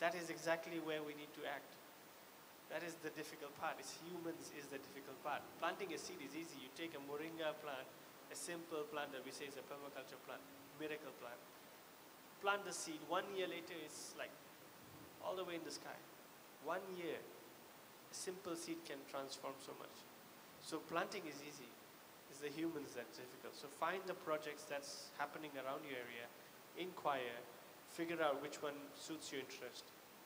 That is exactly where we need to act. That is the difficult part. It's humans is the difficult part. Planting a seed is easy. You take a moringa plant, a simple plant that we say is a permaculture plant, miracle plant. Plant the seed, 1 year later it's like all the way in the sky. 1 year, a simple seed can transform so much. So planting is easy. It's the humans that's difficult. So find the projects that's happening around your area, inquire, figure out which one suits your interest,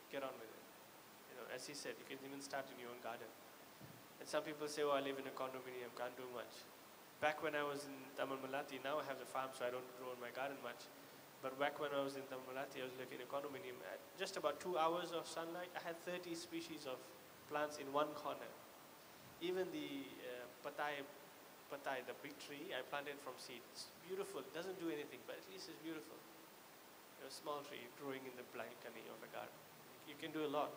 get on with it. As he said, you can even start in your own garden. And some people say, oh, I live in a condominium, can't do much. Back when I was in Tamil Malati, now I have the farm, so I don't grow in my garden much. But back when I was in Tamil Malati, I was living in a condominium. At just about 2 hours of sunlight, I had 30 species of plants in one corner. Even the patai, the big tree, I planted from seed. It's beautiful. It doesn't do anything, but at least it's beautiful. A small tree growing in the balcony of a garden. You can do a lot.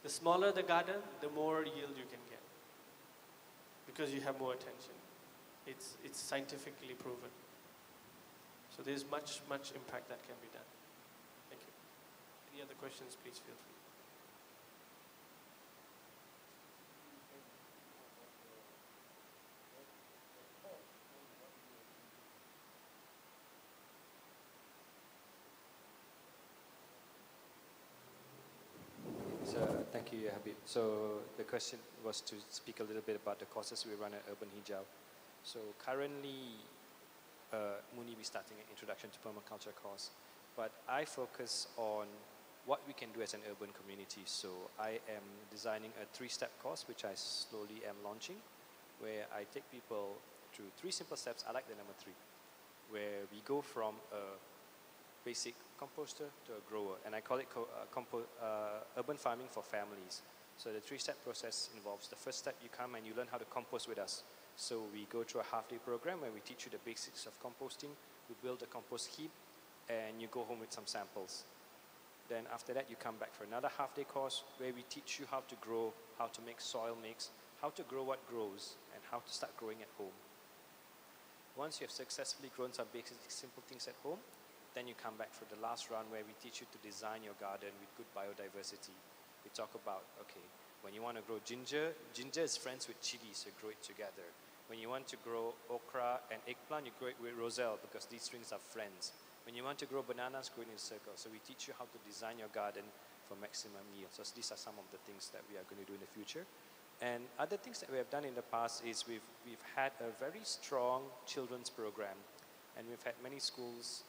The smaller the garden, the more yield you can get because you have more attention. It's scientifically proven. So there's much impact that can be done. Thank you. Any other questions, please feel free. Thank you, Habib. So the question was to speak a little bit about the courses we run at Urban Hijau. So currently, Muneeb is starting an introduction to permaculture course, but I focus on what we can do as an urban community. So I am designing a 3-step course, which I slowly am launching, where I take people through 3 simple steps. I like the number 3, where we go from a basic composter to a grower, and I call it urban farming for families. So the 3-step process involves the first step, you come and you learn how to compost with us. So we go through a half-day program where we teach you the basics of composting, we build a compost heap, and you go home with some samples. Then after that, you come back for another half-day course where we teach you how to grow, how to make soil mix, how to grow what grows, and how to start growing at home. Once you have successfully grown some basic simple things at home, then you come back for the last round where we teach you to design your garden with good biodiversity. We talk about, okay, when you want to grow ginger, ginger is friends with chili, so grow it together. When you want to grow okra and eggplant, you grow it with roselle because these things are friends. When you want to grow bananas, grow it in a circle. So we teach you how to design your garden for maximum yield. So these are some of the things that we are going to do in the future. And other things that we have done in the past is we've had a very strong children's program, and we've had many schools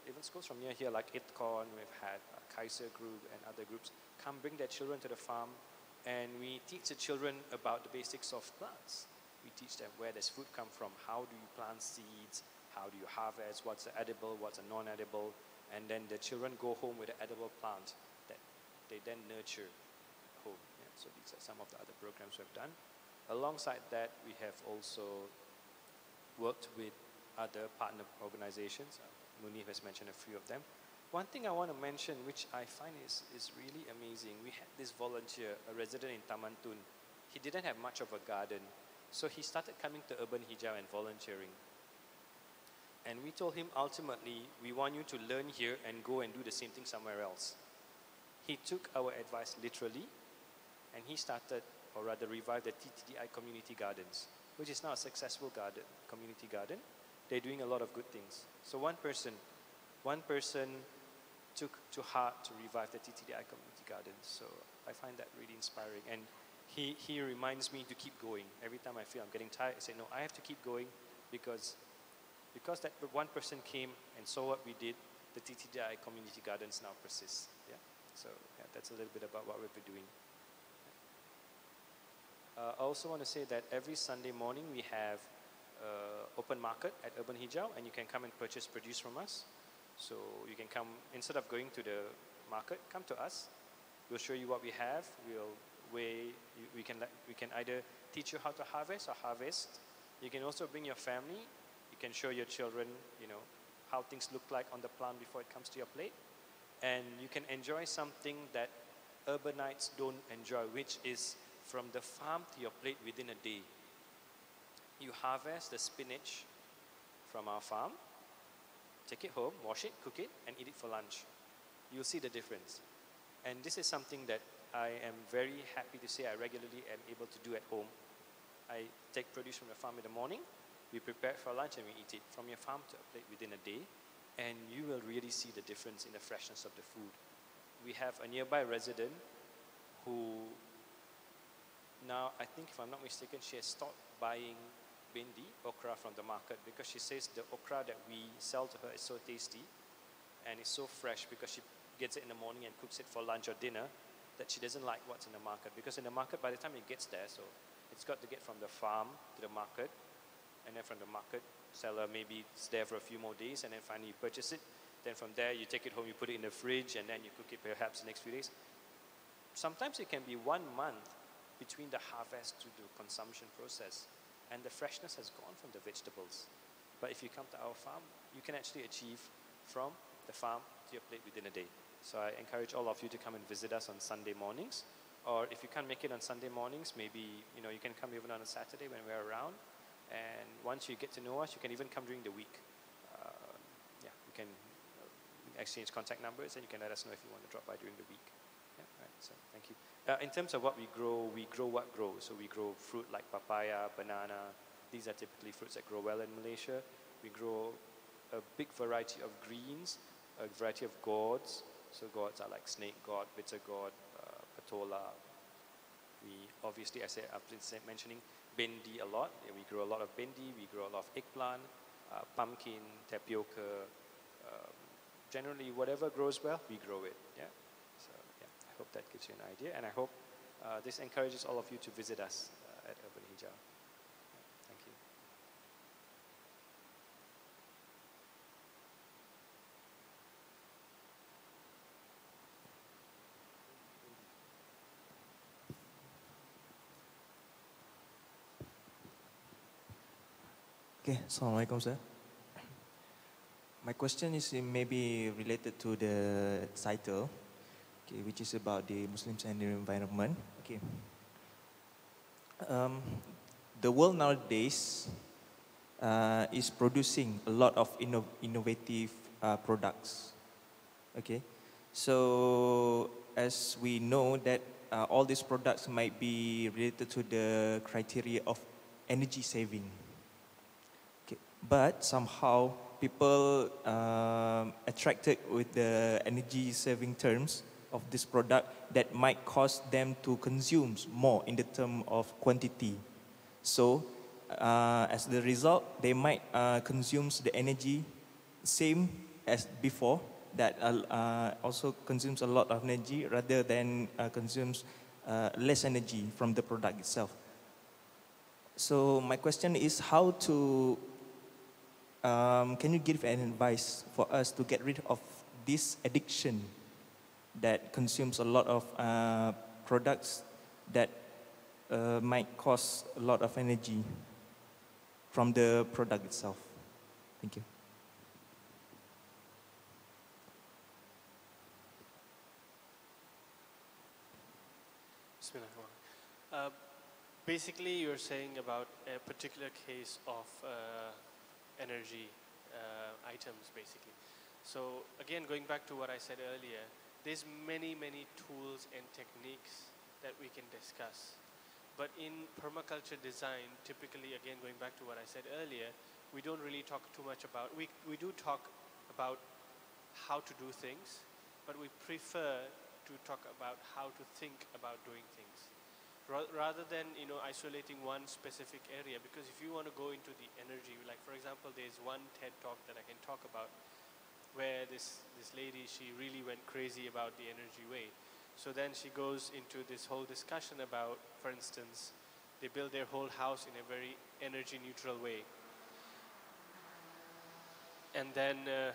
even schools from near here, like ITCON, we've had Kaiser Group and other groups, come bring their children to the farm, and we teach the children about the basics of plants. We teach them where does food come from, how do you plant seeds, how do you harvest, what's edible, what's a non-edible, and then the children go home with an edible plant that they then nurture home. Yeah, so these are some of the other programs we've done. Alongside that, we have also worked with other partner organizations. Muneeb has mentioned a few of them. One thing I want to mention, which I find is really amazing, we had this volunteer, a resident in Taman Tun. He didn't have much of a garden, so he started coming to Urban Hijau and volunteering. And we told him, ultimately, we want you to learn here and go and do the same thing somewhere else. He took our advice literally, and he started, or rather revived, the TTDI community gardens, which is now a successful community garden. They're doing a lot of good things. So one person took to heart to revive the TTDI community gardens. So I find that really inspiring. And he reminds me to keep going. Every time I feel I'm getting tired, I say, no, I have to keep going because that one person came and saw what we did, the TTDI community gardens now persist. Yeah? So yeah, that's a little bit about what we've been doing. I also want to say that every Sunday morning we have open market at Urban Hijau, and you can come and purchase produce from us. So you can come, instead of going to the market, come to us. We'll show you what we have. We can either teach you how to harvest or harvest. You can also bring your family. You can show your children, how things look like on the plant before it comes to your plate. And you can enjoy something that urbanites don't enjoy, which is from the farm to your plate within a day. You harvest the spinach from our farm, take it home, wash it, cook it, and eat it for lunch. You'll see the difference. And this is something that I am very happy to say I regularly am able to do at home. I take produce from the farm in the morning, we prepare it for lunch, and we eat it from your farm to a plate within a day, and you will really see the difference in the freshness of the food. We have a nearby resident who now, I think if I'm not mistaken, she has stopped buying bindi, okra, from the market because she says the okra that we sell to her is so tasty and it's so fresh because she gets it in the morning and cooks it for lunch or dinner that she doesn't like what's in the market, because in the market, by the time it gets there, so it's got to get from the farm to the market, and then from the market seller, maybe it's there for a few more days, and then finally you purchase it. Then from there you take it home, you put it in the fridge, and then you cook it perhaps the next few days. Sometimes it can be 1 month between the harvest to the consumption process, and the freshness has gone from the vegetables. But if you come to our farm, you can actually achieve from the farm to your plate within a day. So I encourage all of you to come and visit us on Sunday mornings, or if you can't make it on Sunday mornings, maybe you can come even on a Saturday when we're around. And once you get to know us, you can even come during the week. You can exchange contact numbers, and you can let us know if you want to drop by during the week. Yeah, right. So thank you. In terms of what we grow what grows. So we grow fruit like papaya, banana. These are typically fruits that grow well in Malaysia. We grow a big variety of greens, a variety of gourds. So gourds are like snake gourd, bitter gourd, patola. We obviously, I've been mentioning bindi a lot. We grow a lot of bindi. We grow a lot of eggplant, pumpkin, tapioca. Generally, whatever grows well, we grow it. Yeah. So yeah, I hope that gives you an idea, and I hope this encourages all of you to visit us at Urban Hijau. Thank you. Okay, Assalamualaikum, sir. My question is maybe related to the title, okay, which is about the Muslims and the environment. Okay. The world nowadays is producing a lot of innovative products. Okay. So as we know that all these products might be related to the criteria of energy saving. Okay. But somehow people attracted with the energy saving terms of this product that might cause them to consume more in the term of quantity. So as the result, they might consume the energy same as before, that also consumes a lot of energy rather than consumes less energy from the product itself. So my question is how to, can you give an advice for us to get rid of this addiction that consumes a lot of products that might cost a lot of energy from the product itself? Thank you. Bismillah. Basically, you're saying about a particular case of energy items, basically. So again, going back to what I said earlier, there's many tools and techniques that we can discuss. But in permaculture design, typically, again, going back to what I said earlier, we don't really talk too much about, we do talk about how to do things, but we prefer to talk about how to think about doing things. Rather than, isolating one specific area, because if you want to go into the energy, like for example, there's one TED talk that I can talk about where this lady, she really went crazy about the energy way. So then she goes into this whole discussion about, for instance, they build their whole house in a very energy neutral way. And then a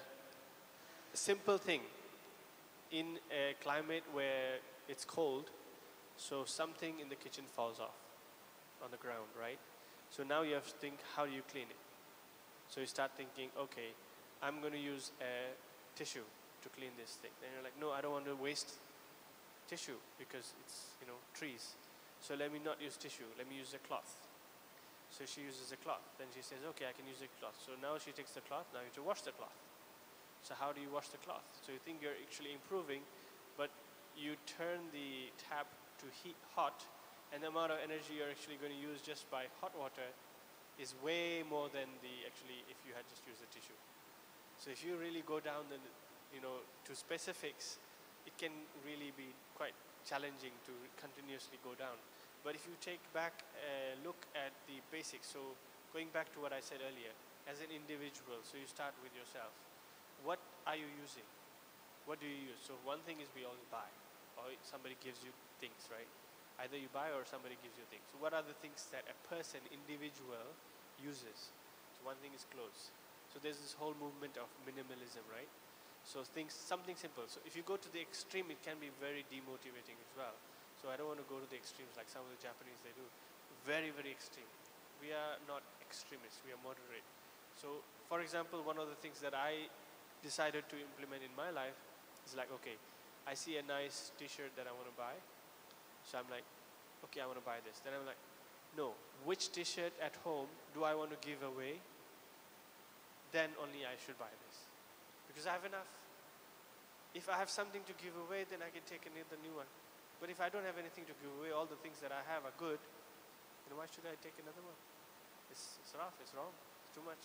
simple thing, in a climate where it's cold, so something in the kitchen falls off on the ground, right? So now you have to think, how do you clean it? So you start thinking, okay, I'm going to use a tissue to clean this thing. Then you're like, no, I don't want to waste tissue because it's, trees. So let me not use tissue, let me use a cloth. So she uses a cloth. Then she says, okay, I can use a cloth. So now she takes the cloth, now you have to wash the cloth. So how do you wash the cloth? So you think you're actually improving, but you turn the tap to hot, and the amount of energy you're actually going to use just by hot water is way more than if you had just used a tissue. So if you really go down to specifics, it can really be quite challenging to continuously go down. But if you take back a look at the basics, so going back to what I said earlier, as an individual, so you start with yourself. What are you using? What do you use? So one thing is we always buy, or somebody gives you things, right? Either you buy or somebody gives you things. So what are the things that a person, individual, uses? So one thing is clothes. So there's this whole movement of minimalism, right? So something simple. So if you go to the extreme, it can be very demotivating as well. So I don't want to go to the extremes like some of the Japanese, they do. Very extreme. We are not extremists, we are moderate. So for example, one of the things that I decided to implement in my life is like, okay, I see a nice t-shirt that I want to buy. So I'm like, okay, I want to buy this. Then I'm like, no, which t-shirt at home do I want to give away? Then only I should buy this. Because I have enough. If I have something to give away, then I can take another new one. But if I don't have anything to give away, all the things that I have are good, then why should I take another one? It's rough, it's wrong, it's too much.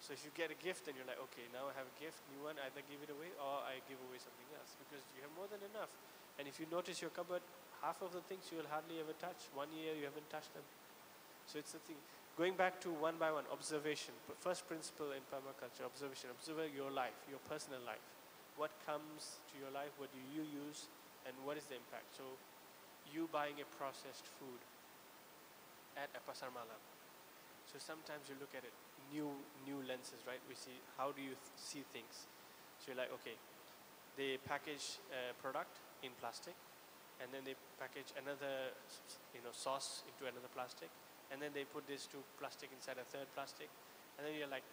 So if you get a gift and you're like, okay, now I have a gift, new one, either give it away or I give away something else because you have more than enough. And if you notice your cupboard, half of the things you will hardly ever touch. 1 year you haven't touched them. So it's the thing. Going back to one by one, observation. First principle in permaculture, observation. Observe your life, your personal life. What comes to your life, what do you use, and what is the impact? So you buying a processed food at a pasar malam. So sometimes you look at it, new lenses, right? We see, how do you see things? So you're like, okay, they package a product in plastic, and then they package another, sauce into another plastic, and then they put this two plastic inside a third plastic, and then you're like,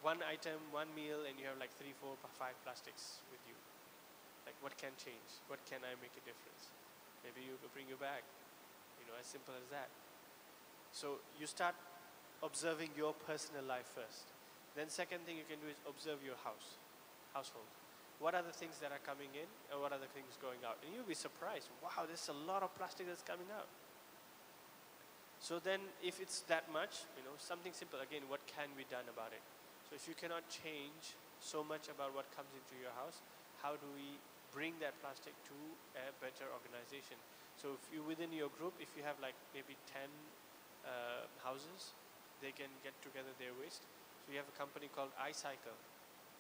one item, one meal, and you have like 3, 4, 5 plastics with you. Like, what can change? What can I make a difference? Maybe you bring your bag, as simple as that. So you start observing your personal life first. Then second thing you can do is observe your household. What are the things that are coming in and what are the things going out? And you'll be surprised, wow, there's a lot of plastic that's coming out. So then if it's that much, something simple, again, what can be done about it? So if you cannot change so much about what comes into your house, how do we bring that plastic to a better organization? So if you within your group, if you have like maybe 10 houses, they can get together their waste. So you have a company called iCycle.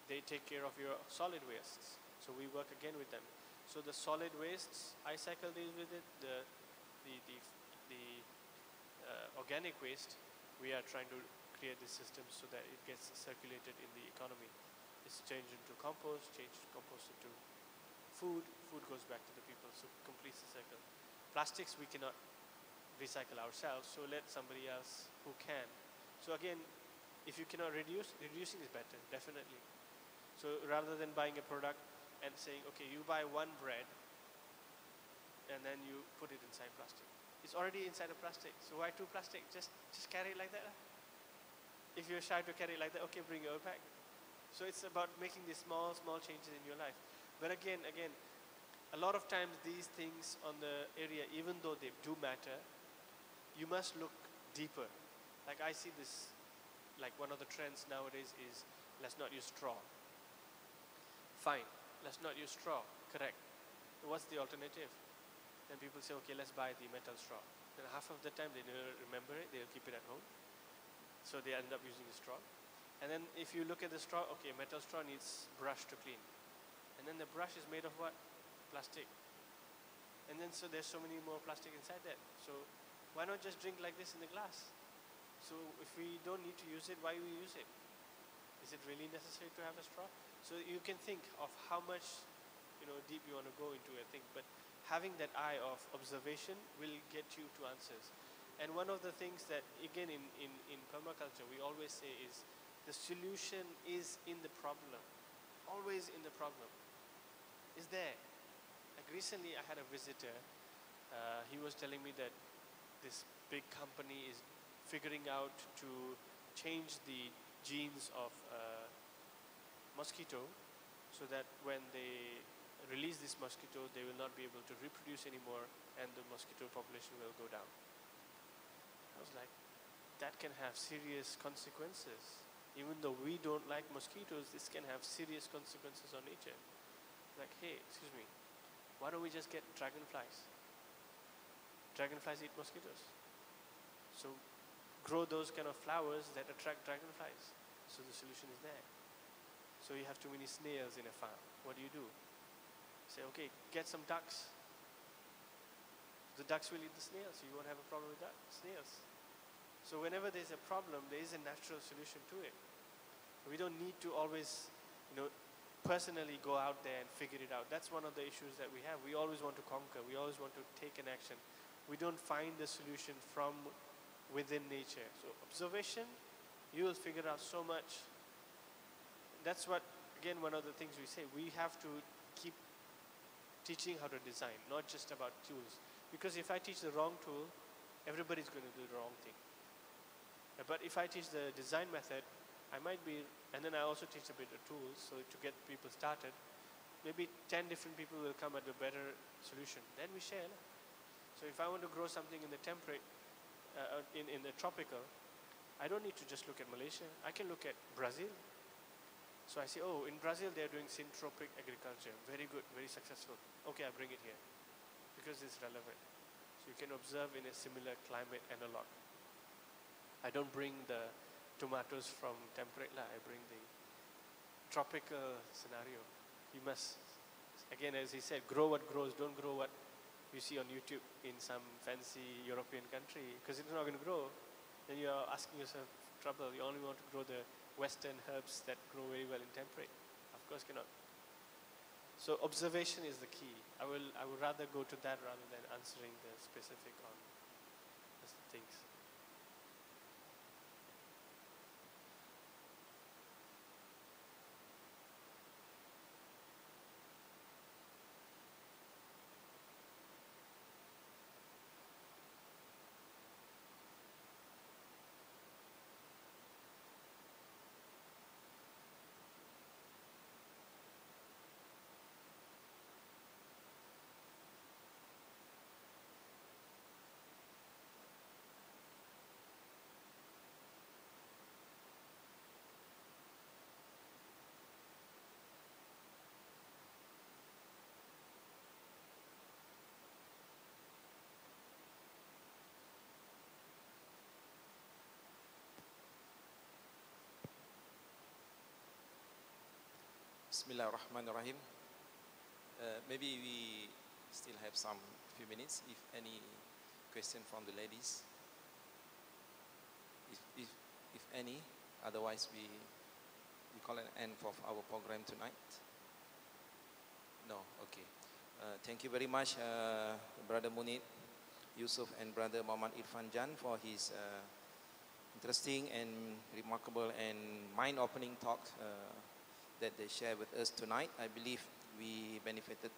They take care of your solid wastes. So we work again with them. So the solid wastes, iCycle deals with it. The organic waste, we are trying to create this system so that it gets circulated in the economy. It's changed into compost, into food. Food goes back to the people, so completes the cycle. Plastics we cannot recycle ourselves, so let somebody else who can. So again, if you cannot reduce, reducing is better, definitely. So rather than buying a product and saying, okay, you buy one bread and then you put it inside plastic. It's already inside a plastic, so why two plastic? Just carry it like that. If you're shy to carry it like that, okay, bring your bag. So it's about making these small changes in your life. But again, a lot of times these things on the area, even though they do matter, you must look deeper. Like I see this, like one of the trends nowadays is, let's not use straw. Fine, let's not use straw, correct. What's the alternative? Then people say, okay, let's buy the metal straw. Then half of the time they never remember it, they'll keep it at home. So they end up using a straw. And then if you look at the straw, okay, metal straw needs brush to clean. And then the brush is made of what? Plastic. And then so there's so many more plastic inside that. So why not just drink like this in the glass? So if we don't need to use it, why we use it? Is it really necessary to have a straw? So you can think of how much, deep you want to go into a thing. But having that eye of observation will get you to answers. And one of the things that, again, in permaculture, we always say is the solution is in the problem. Always in the problem. Is there. Like recently I had a visitor. He was telling me that this big company is figuring out to change the genes of mosquito so that when they release this mosquito, they will not be able to reproduce anymore and the mosquito population will go down. I was like, that can have serious consequences. Even though we don't like mosquitoes, this can have serious consequences on nature. Like, hey, excuse me, why don't we just get dragonflies? Dragonflies eat mosquitoes. So grow those kind of flowers that attract dragonflies. So the solution is there. So you have too many snails in a farm. What do? Say, okay, get some ducks. The ducks will eat the snails, so you won't have a problem with that, snails. So whenever there's a problem, there is a natural solution to it. We don't need to always, personally go out there and figure it out. That's one of the issues that we have. We always want to conquer. We always want to take an action. We don't find the solution from within nature. So observation, you will figure out so much. That's what, again, one of the things we say. We have to keep teaching how to design, not just about tools. Because if I teach the wrong tool, everybody's going to do the wrong thing. But if I teach the design method, I might be, and then I also teach a bit of tools, so to get people started, maybe 10 different people will come at a better solution. Then we share. No? So if I want to grow something in the temperate, in the tropical, I don't need to just look at Malaysia. I can look at Brazil. So I say, oh, in Brazil they're doing syntropic agriculture. Very good, very successful. Okay, I bring it here because it's relevant. So you can observe in a similar climate analog. I don't bring the tomatoes from temperate, I bring the tropical scenario. You must, again, as he said, grow what grows, don't grow what you see on YouTube in some fancy European country, because it's not going to grow. Then you're asking yourself trouble. You only want to grow the Western herbs that grow very well in temperate. Of course cannot. So observation is the key. I would rather go to that rather than answering the specific on the things. Bismillahirrahmanirrahim. Maybe we still have some few minutes if any question from the ladies. If any, otherwise we call an end of our program tonight. No, okay. Thank you very much, Brother Muneeb Yusof and Brother Muhammad Irfan Jan for his interesting and remarkable and mind-opening talk that they share with us tonight. I believe we benefited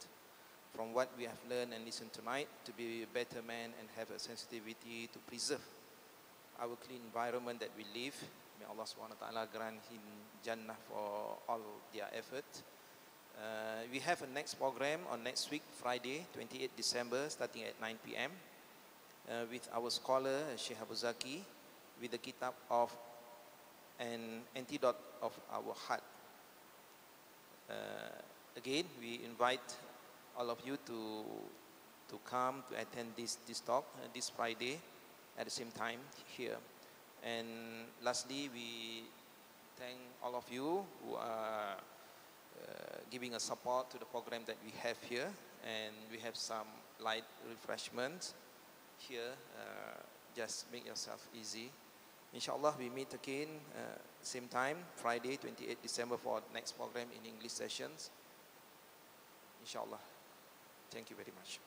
from what we have learned and listened tonight to be a better man and have a sensitivity to preserve our clean environment that we live. May Allah subhanahu wa ta'ala grant him Jannah for all their effort. We have a next program on next week, Friday, 28 December, starting at 9 p.m. With our scholar, Sheikh Abu Zaki, with the kitab of An Antidote of Our Heart. Again, we invite all of you to come to attend this talk this Friday at the same time here. And lastly, we thank all of you who are giving a support to the program that we have here, and we have some light refreshments here. Just make yourself easy. Inshallah, we meet again same time, Friday, 28 December for next program in English sessions. Inshallah. Thank you very much.